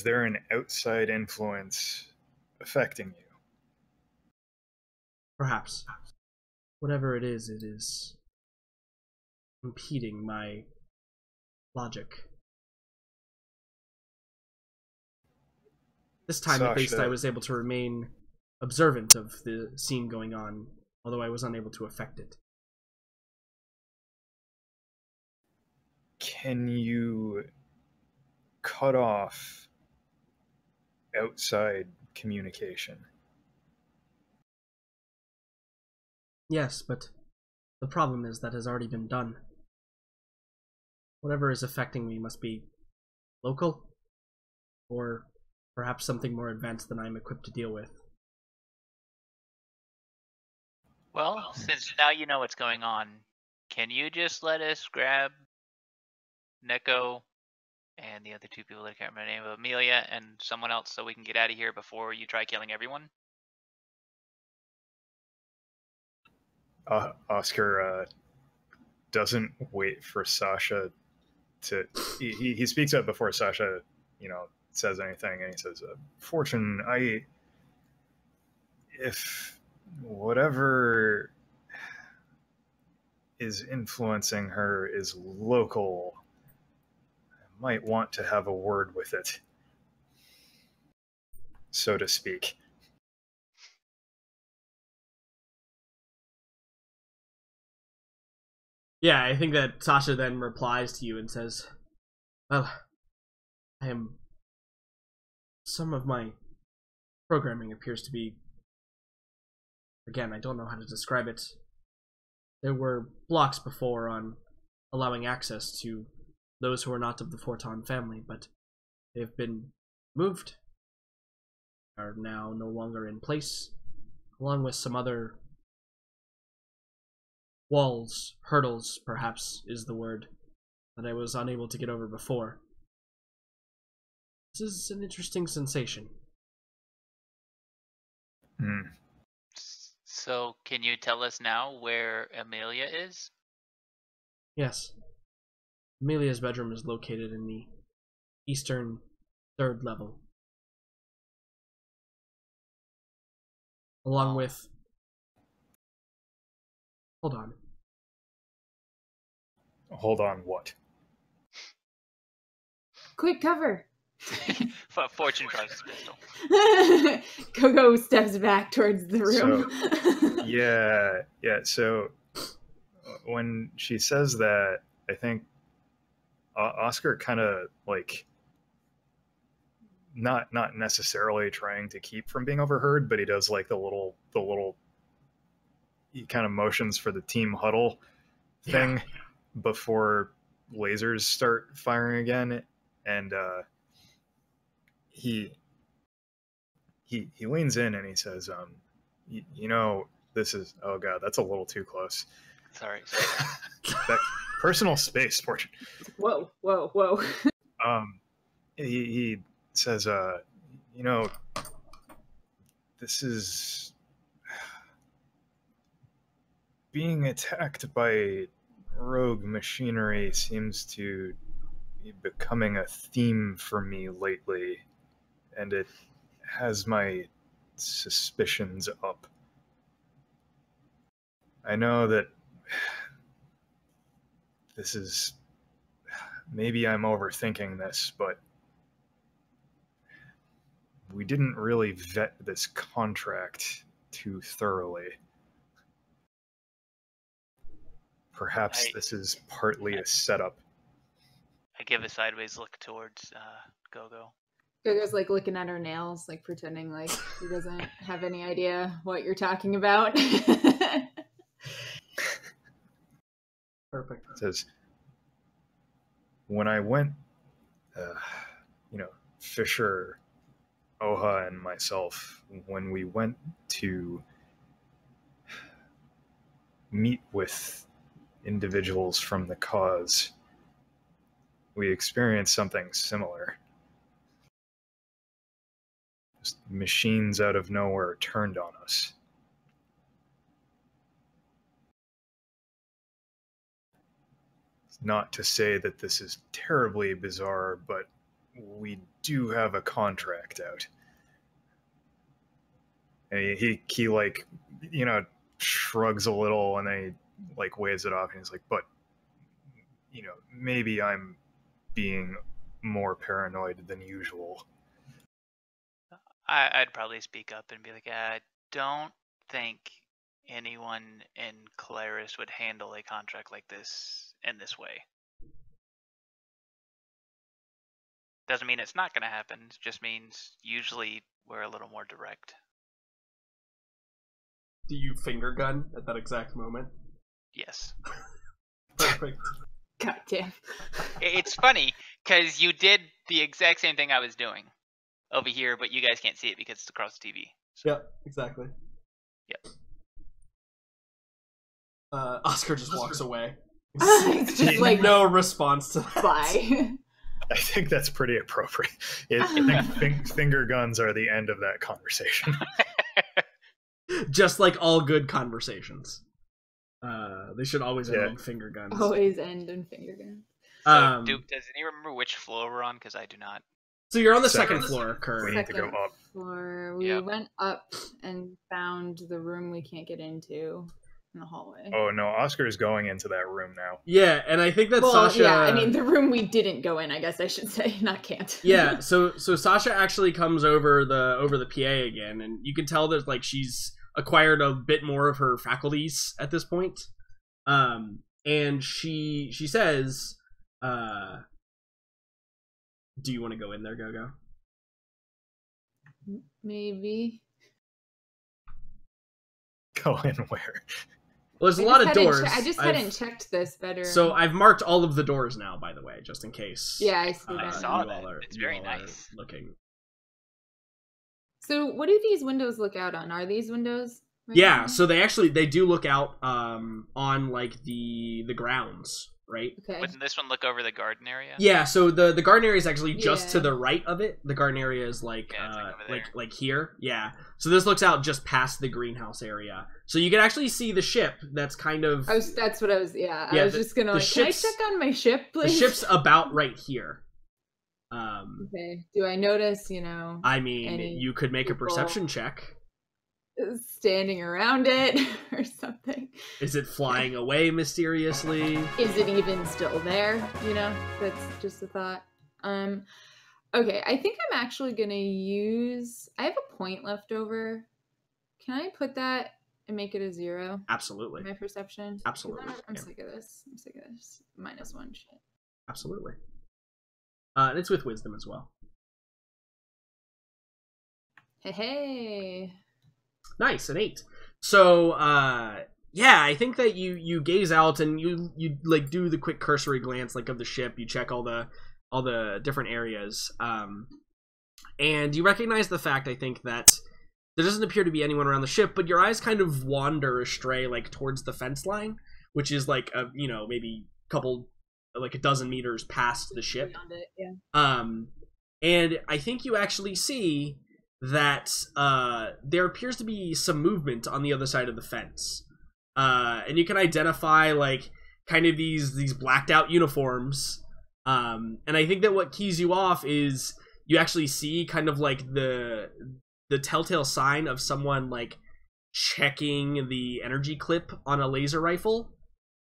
there an outside influence affecting you? perhaps. Whatever it is impeding my logic. This time, at least, I was able to remain observant of the scene going on, although I was unable to affect it." Can you cut off outside communication? Yes, but the problem is that has already been done. Whatever is affecting me must be local, or perhaps something more advanced than I'm equipped to deal with. Well, since now you know what's going on, can you just let us grab Neko and the other two people that I can't remember the name of, Amelia and someone else, so we can get out of here before you try killing everyone? Oscar doesn't wait for Sasha to. He speaks up before Sasha, says anything, and he says, "Fortune, if whatever is influencing her is local, I might want to have a word with it, so to speak." Yeah, I think that Sasha then replies to you and says, "Well, some of my programming appears to be... again, I don't know how to describe it. There were blocks before on allowing access to those who are not of the Forton family, but they've been moved, are now no longer in place, along with some other walls, hurdles, perhaps is the word, that I was unable to get over before. This is an interesting sensation." So, can you tell us now where Amelia is? Yes. Amelia's bedroom is located in the eastern third level. Along with... Hold on. Hold on, what? Quick cover. Fortune tries his pistol. Coco steps back towards the room. So when she says that, I think Oscar kind of like not necessarily trying to keep from being overheard, but he does like the little he kind of motions for the team huddle thing before lasers start firing again, and he leans in and he says, this is, oh god, that's a little too close. Sorry. That personal space, Fortune. Whoa. He says, this is being attacked by rogue machinery seems to, becoming a theme for me lately, and it has my suspicions up. I know that this is... maybe I'm overthinking this, but we didn't really vet this contract too thoroughly. Perhaps this is partly a setup. I give a sideways look towards Gogo. Gogo's like looking at her nails, like pretending like he doesn't have any idea what you're talking about. Perfect. It says, when I went, Fisher, Oha, and myself, when we went to meet with individuals from the cause, we experienced something similar. Just machines out of nowhere turned on us. It's not to say that this is terribly bizarre, but we do have a contract out. And he like, shrugs a little, and then he like waves it off, and he's like, but, maybe I'm being more paranoid than usual. I'd probably speak up and be like, I don't think anyone in Claris would handle a contract like this in this way. Doesn't mean it's not going to happen. It just means usually we're a little more direct. Do you finger gun at that exact moment? Yes. Perfect. God damn. It's funny because you did the exact same thing I was doing over here, but you guys can't see it because it's across the TV. Yeah, exactly. Yep. Oscar just walks away. It's just like no response to that. bye. I think that's pretty appropriate. Finger guns are the end of that conversation. Just like all good conversations. They should always end in finger guns. Always end in finger guns. So, does anyone remember which floor we're on? Because I do not. So you're on the second floor, Kurt. We need to go up. Floor. We went up and found the room we can't get into in the hallway. Oh no, Oscar's going into that room now. Yeah, and I think that Sasha... Yeah, I mean the room we didn't go in, I guess I should say, not can't. Yeah, so Sasha actually comes over the PA again, and you can tell that like she's acquired a bit more of her faculties at this point. And she says, do you want to go in there, Gogo? Maybe. Go in where? Well, there's a lot of doors. I just hadn't checked this better. So I've marked all of the doors now, by the way, just in case. Yeah, I see that. I saw that. It's very nice. Looking. So what do these windows look out on? Are these windows? Right Yeah, now? so they do look out on like the grounds, right? Okay. Wouldn't this one look over the garden area? Yeah, so the garden area is actually just to the right of it. The garden area is like like here. Yeah. So this looks out just past the greenhouse area. So you can actually see the ship that's kind of that's what I was I was just gonna can I check on my ship, please? The ship's about right here. Okay. Do I notice, I mean, you could make a perception check. Standing around it or something. Is it flying away mysteriously? Is it even still there? That's just a thought. Okay, I think I'm actually gonna use I have a point left over. Can I put that and make it a 0? Absolutely. My perception? Absolutely. I'm sick of this. I'm sick of this. -1 shit. Absolutely. And it's with wisdom as well. Hey. Nice, an 8. So, yeah, I think that you gaze out and you like do the quick cursory glance like of the ship. You check all the different areas, and you recognize the fact, I think, that there doesn't appear to be anyone around the ship, but your eyes kind of wander astray like towards the fence line, which is like maybe a dozen meters past the ship. Beyond it, yeah. And I think you actually see that there appears to be some movement on the other side of the fence, and you can identify like kind of these blacked out uniforms And I think that what keys you off is you actually see kind of like the telltale sign of someone like checking the energy clip on a laser rifle.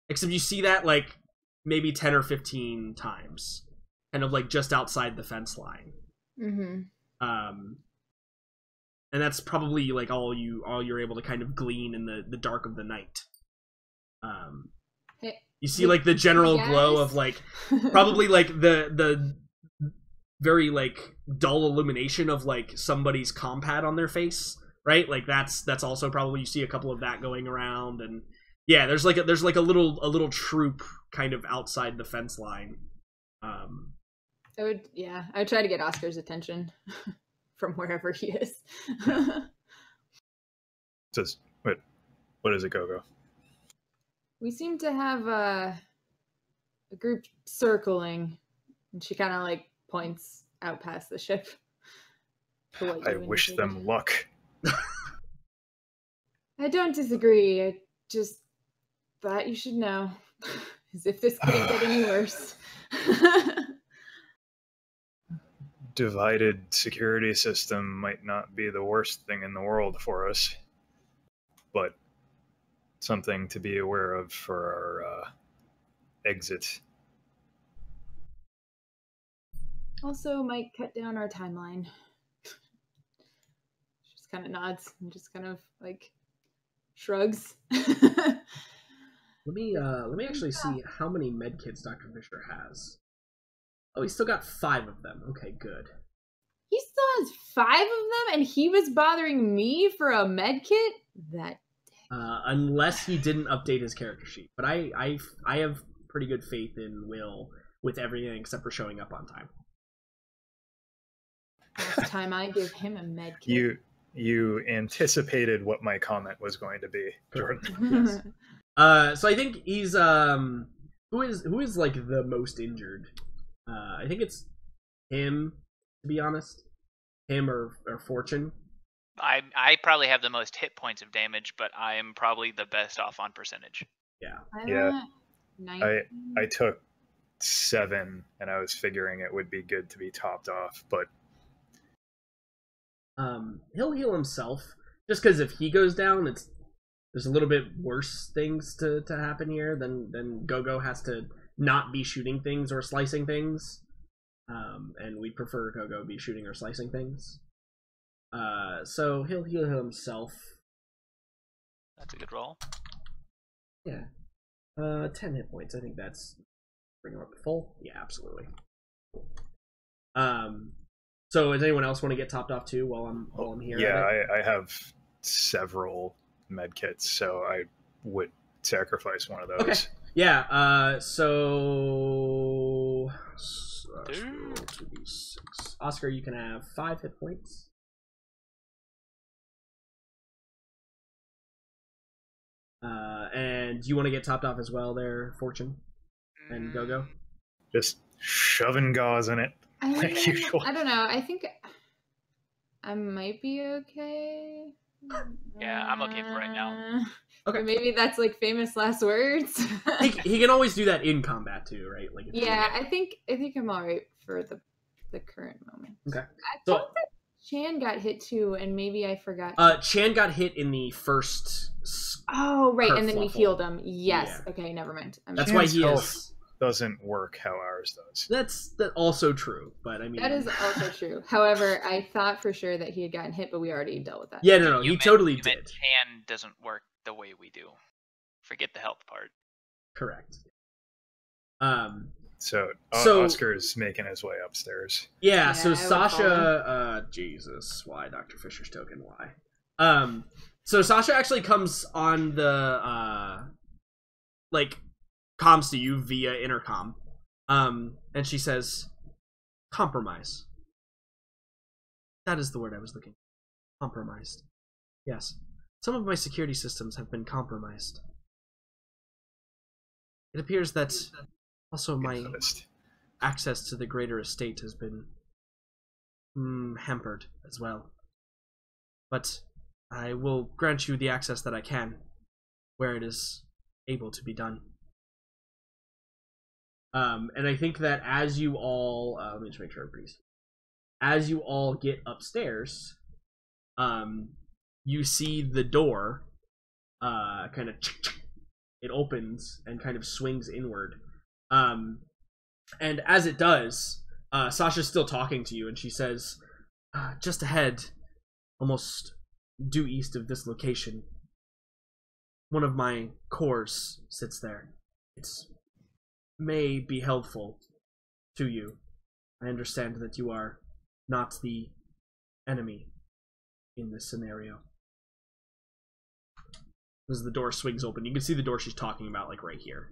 Except you see that like maybe 10 or 15 times, kind of like just outside the fence line. And that's probably like all you're able to kind of glean in the dark of the night. You see like the general glow of like probably like the very like dull illumination of like somebody's compad on their face, right? Like that's also probably, you see a couple of that going around. And yeah, there's like a little troop kind of outside the fence line. I would try to get Oscar's attention from wherever he is. Says, what is it, Go-Go? We seem to have a group circling, and she kind of like points out past the ship. I wish them luck. I don't disagree. I just thought you should know, as if this couldn't get any worse. Divided security system might not be the worst thing in the world for us, but something to be aware of for our exit. Also might cut down our timeline. She just kind of nods and just kind of like shrugs. Let me actually see how many medkits Dr. Fisher has. Oh, he's still got 5 of them. Okay, good. He still has 5 of them, and he was bothering me for a medkit? That unless he didn't update his character sheet. But I have pretty good faith in Will with everything except for showing up on time. last time I give him a medkit. You anticipated what my comment was going to be, Jordan. Yes. So I think he's who is like the most injured. I think it's him, to be honest. Him or Fortune. I probably have the most hit points of damage, but I am probably the best off on percentage. Yeah. I took 7, and I was figuring it would be good to be topped off, but he'll heal himself. Just because if he goes down, there's a little bit worse things to happen here. Then Go-Go has to not be shooting things or slicing things, and we prefer Go-Go be shooting or slicing things. So he'll heal himself. That's a good roll. Yeah. 10 hit points. I think that's bring him up to full. Yeah, absolutely. So does anyone else want to get topped off too while I'm here? Yeah, I have several med kits, so I would sacrifice one of those. Okay. Yeah. So 2d6. Oscar, you can have 5 hit points. And do you want to get topped off as well there, Fortune and Go-Go? Just shoving gauze in it, like usual. I don't know. I think I might be okay. Yeah, I'm okay for right now. Okay. Or maybe that's like famous last words. he can always do that in combat too, right? Like yeah, I think I'm alright for the current moment. Okay. I thought that Chan got hit too, and maybe I forgot. Chan got hit in the first. Oh right, and then we kerfluffle. healed him. Yes. Yeah. Okay, never mind. That's why he Chan's is. Doesn't work how ours does. That's also true, but I mean that is also true. However, I thought for sure that he had gotten hit, but we already dealt with that. Yeah, no, he totally you did. meant Chan doesn't work the way we do. Forget the health part. Correct. So So- Oscar's making his way upstairs. Yeah, Yeah, so I would Sasha, Jesus, why Dr. Fisher's token? Why? So Sasha actually comes on the like comms to you via intercom, and she says, "Compromise." That is the word I was looking for. Compromised. Yes, some of my security systems have been compromised. It appears that also my Infamous. access to the greater estate has been hampered as well. But I will grant you the access that I can, where it is able to be done. And I think that as you all, let me just make sure everybody's. As you all get upstairs, you see the door, kind of, it opens and kind of swings inward. And as it does, Sasha's still talking to you, and she says, just ahead, almost due east of this location, one of my cores sits there. It may be helpful to you. I understand that you are not the enemy in this scenario. As the door swings open, you can see the door she's talking about, like, right here.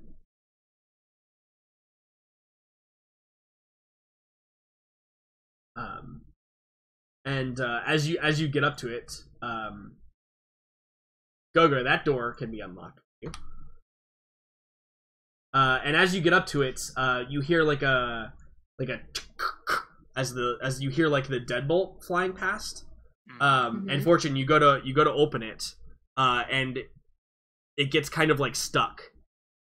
As you get up to it, Gogo, that door can be unlocked for you. And as you get up to it, you hear like a as you hear like the deadbolt flying past. And Fortune, you go to open it, and it gets kind of like stuck.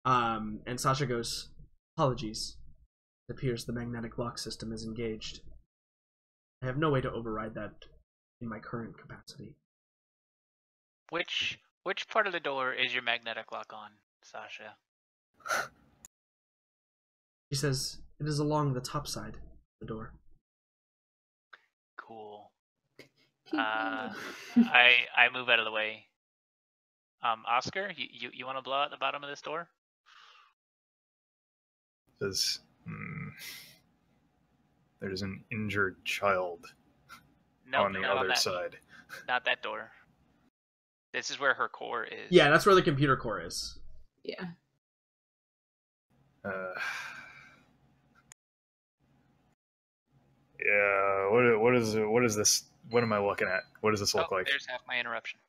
And Sasha goes, "Apologies. It appears the magnetic lock system is engaged. I have no way to override that in my current capacity." Which part of the door is your magnetic lock on, Sasha? She says, "It is along the top side of the door." Cool. I move out of the way. Oscar, you want to blow out the bottom of this door? Says, there's an injured child on the other side. Not that door. This is where her core is. Yeah, that's where the computer core is. Yeah. Yeah. What is this? What am I looking at? What does this look like? There's half my interruption.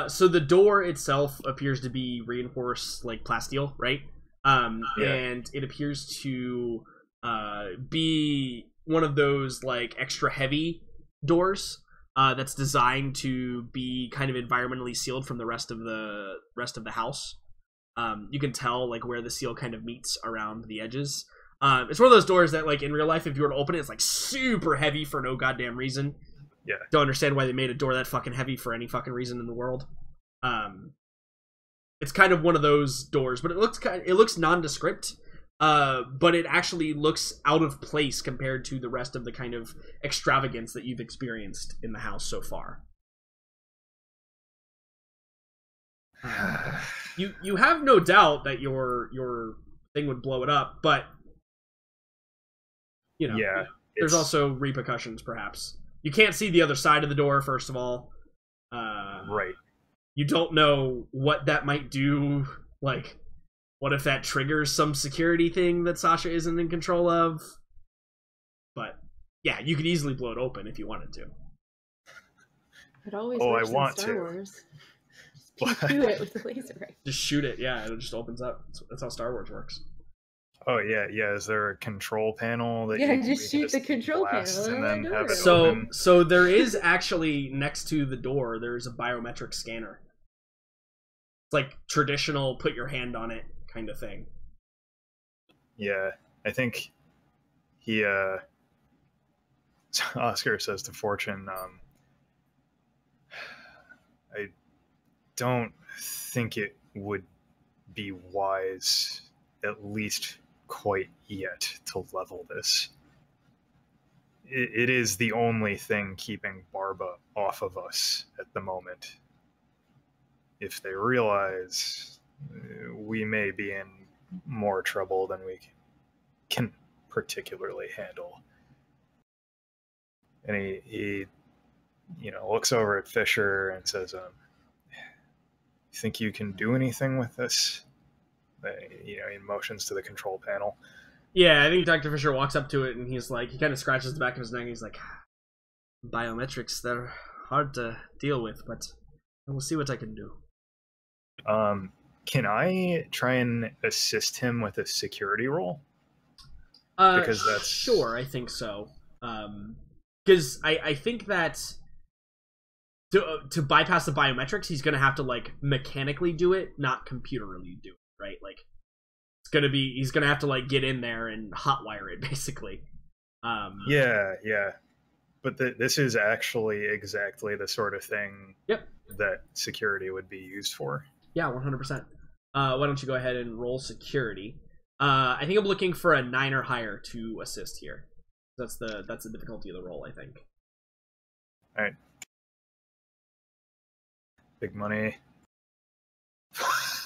So the door itself appears to be reinforced like plasteel, right? And it appears to be one of those like extra heavy doors that's designed to be kind of environmentally sealed from the rest of the house. You can tell like where the seal kind of meets around the edges. It's one of those doors that like in real life, if you were to open it, it's like super heavy for no goddamn reason. Yeah. Don't understand why they made a door that fucking heavy for any fucking reason in the world. It's kind of one of those doors, but it looks nondescript. But it actually looks out of place compared to the rest of the kind of extravagance that you've experienced in the house so far. You have no doubt that your thing would blow it up, but you know, yeah, there's also repercussions, perhaps. You can't see the other side of the door, first of all. Right. You don't know what that might do. Like, what if that triggers some security thing that Sasha isn't in control of? But, yeah, you could easily blow it open if you wanted to. It always works in Star Wars. Just shoot it with the laser rifle. Just shoot it, yeah, it just opens up. That's how Star Wars works. Oh yeah. Is there a control panel that just shoot the control panel and then have it open? So there is actually next to the door. There's a biometric scanner. It's like traditional, put your hand on it kind of thing. Yeah, I think he. Oscar says to Fortune, I don't think it would be wise, at least quite yet, to level this. It is the only thing keeping Barba off of us at the moment. If they realize we may be in more trouble than we can particularly handle. And he looks over at Fisher and says, you think you can do anything with this? He motions to the control panel. Yeah, I think Dr. Fisher walks up to it and he's like, he kind of scratches the back of his neck and he's like, biometrics, they're hard to deal with, but I will see what I can do. Can I try and assist him with a security roll? Because that's... Sure, I think so. Because I think that to bypass the biometrics, he's going to have to, like, mechanically do it, not computerally do it, right? Like, he's gonna have to like get in there and hotwire it basically. Yeah. But this is actually exactly the sort of thing that security would be used for. Yeah, 100%. Why don't you go ahead and roll security? I think I'm looking for a 9 or higher to assist here. That's the difficulty of the roll, I think. All right. Big money.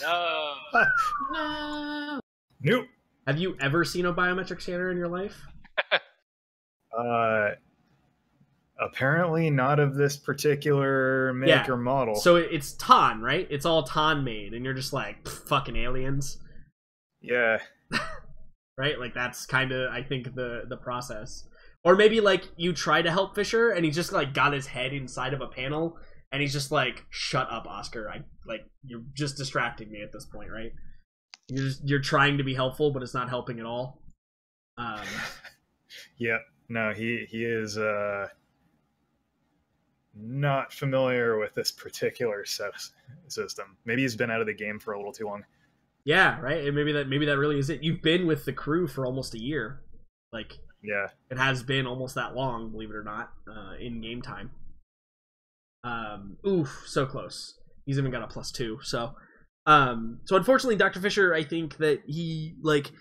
No. No. Nope. Have you ever seen a biometric scanner in your life? Apparently not of this particular make or model. So it's TON, right? It's all TON made, and you're just like, fucking aliens. Yeah. Right? Like, that's kind of, I think, the process. Or maybe, like, you try to help Fisher, and he just, like, got his head inside of a panel, and he's just like, shut up, Oscar. You're just distracting me at this point, right? You're trying to be helpful, but it's not helping at all. Yep. No, he is not familiar with this particular system. Maybe he's been out of the game for a little too long. Yeah, right? And maybe that really is it. You've been with the crew for almost a year. Like, yeah. It has been almost that long, believe it or not, in game time. Oof, so close. He's even got a +2. So unfortunately, Dr. Fisher, I think that he, like,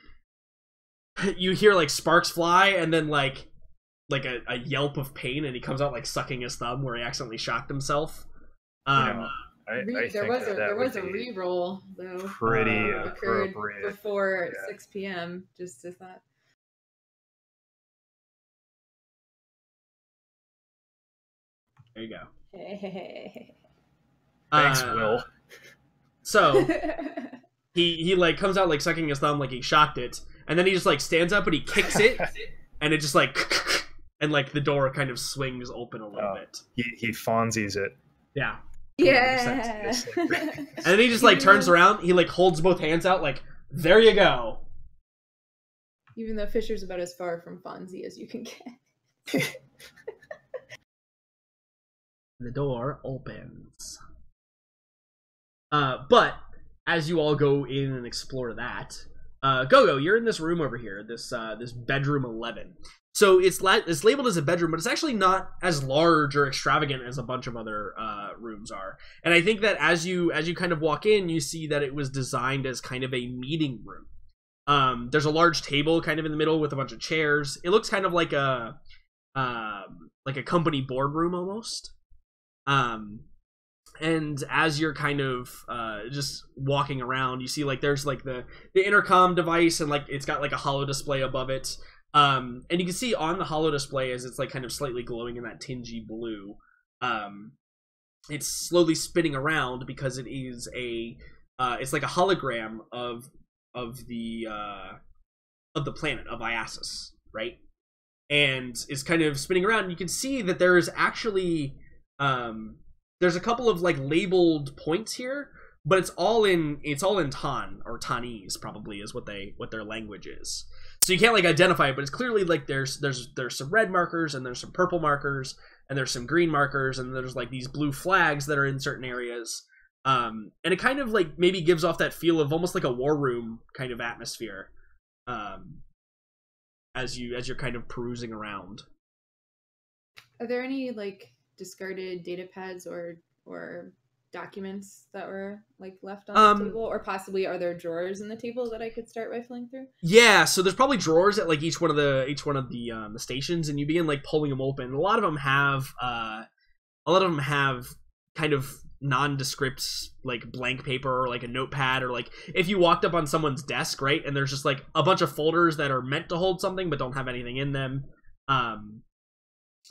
you hear, like, sparks fly, and then, like a yelp of pain, and he comes out, like, sucking his thumb where he accidentally shocked himself. I there was a re-roll, though. Pretty occurred appropriate. before 6 p.m., just as that. There you go. Hey. Thanks, Will. So he like comes out like sucking his thumb like he shocked it, and then he just like stands up and he kicks it, and it just like and like the door kind of swings open a little bit. He Fonzies it. Yeah. Yeah. And then he just like turns around, he like holds both hands out like, there you go. Even though Fisher's about as far from Fonzie as you can get. The door opens. But as you all go in and explore that, Go-Go, you're in this room over here, this bedroom 11. So it's labeled as a bedroom, but it's actually not as large or extravagant as a bunch of other rooms are. And I think that as you kind of walk in, you see that it was designed as kind of a meeting room. There's a large table kind of in the middle with a bunch of chairs. It looks kind of like a company boardroom almost. And as you're kind of just walking around, you see like there's like the intercom device, and like it's got like a holo display above it. And you can see on the holo display, as it's like kind of slightly glowing in that tingy blue, it's slowly spinning around because it is it's like a hologram of the planet of Iasis, right? And it's kind of spinning around, and you can see that there's actually there's a couple of like labeled points here, but it's all in Ton, or Tanese probably is what their language is. So you can't like identify it, but it's clearly like there's some red markers, and there's some purple markers, and there's some green markers, and there's like these blue flags that are in certain areas. And it kind of like maybe gives off that feel of almost like a war room kind of atmosphere. As you're kind of perusing around. Are there any like discarded data pads or documents that were like left on the table, or possibly are there drawers in the table that I could start rifling through? Yeah, so there's probably drawers at like each one of the stations, and you begin like pulling them open. A lot of them have kind of nondescript like blank paper, or like a notepad, or like if you walked up on someone's desk, right, and there's just like a bunch of folders that are meant to hold something but don't have anything in them.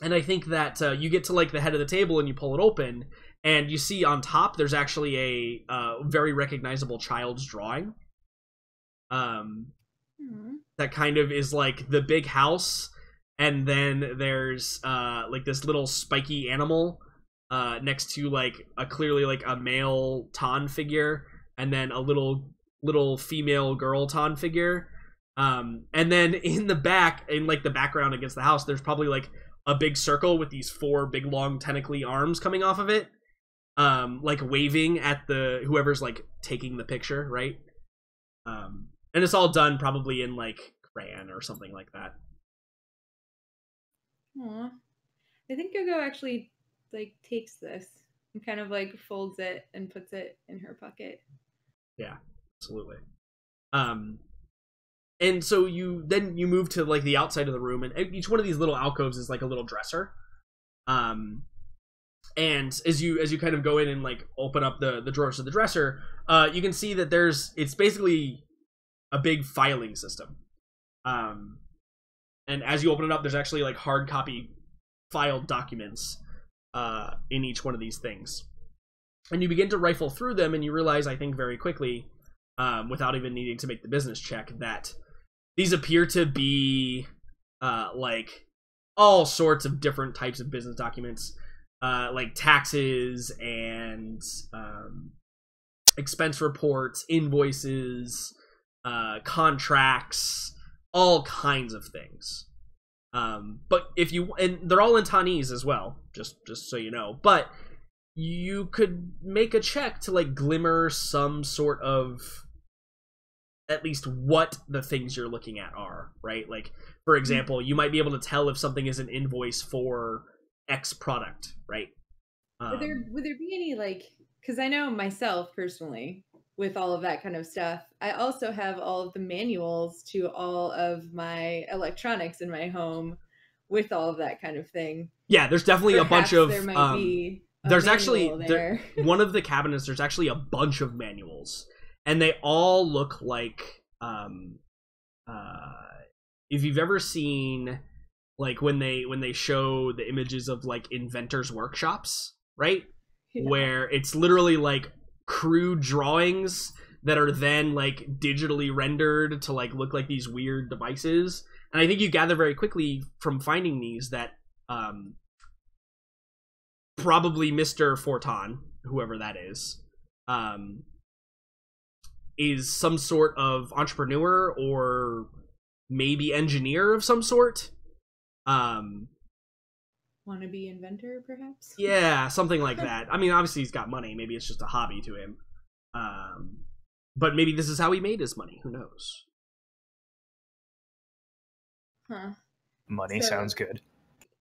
And I think that you get to like the head of the table and you pull it open, and you see on top there's actually a very recognizable child's drawing. That kind of is like the big house, and then there's like this little spiky animal next to like clearly like a male Ton figure, and then a little female girl Ton figure. And then in the back, in like the background against the house, there's probably like a big circle with these 4 big long tentacly arms coming off of it, like waving at whoever's like taking the picture, right? And it's all done probably in like crayon or something like that. Aw. I think Gogo actually like takes this and kind of like folds it and puts it in her pocket. Yeah, absolutely. And so you move to like the outside of the room, and each one of these little alcoves is like a little dresser. And as you kind of go in and like open up the drawers of the dresser, you can see that it's basically a big filing system. And as you open it up, there's actually like hard copy filed documents in each one of these things. And you begin to rifle through them, and you realize, I think very quickly, without even needing to make the business check, that these appear to be like all sorts of different types of business documents, like taxes and expense reports, invoices, contracts, all kinds of things. But and they're all in Tanese as well, just so you know. But you could make a check to like glimmer some sort of at least what the things you're looking at are, right? Like, for example, you might be able to tell if something is an invoice for X product, right? Would there be any like, because I know myself personally with all of that kind of stuff, I also have all of the manuals to all of my electronics in my home with all of that kind of thing. Yeah, there's definitely a bunch of there might be there's actually there. One of the cabinets, there's actually a bunch of manuals, and they all look like if you've ever seen like when they show the images of like inventors workshops, right? Yeah. Where it's literally like crude drawings that are then like digitally rendered to like look like these weird devices. And I think you gather very quickly from finding these that probably Mr. Forton, whoever that is some sort of entrepreneur or maybe engineer of some sort. Wannabe inventor, perhaps? Yeah, something like that. I mean, obviously he's got money. Maybe it's just a hobby to him. But maybe this is how he made his money. Who knows? Huh. Money sounds good.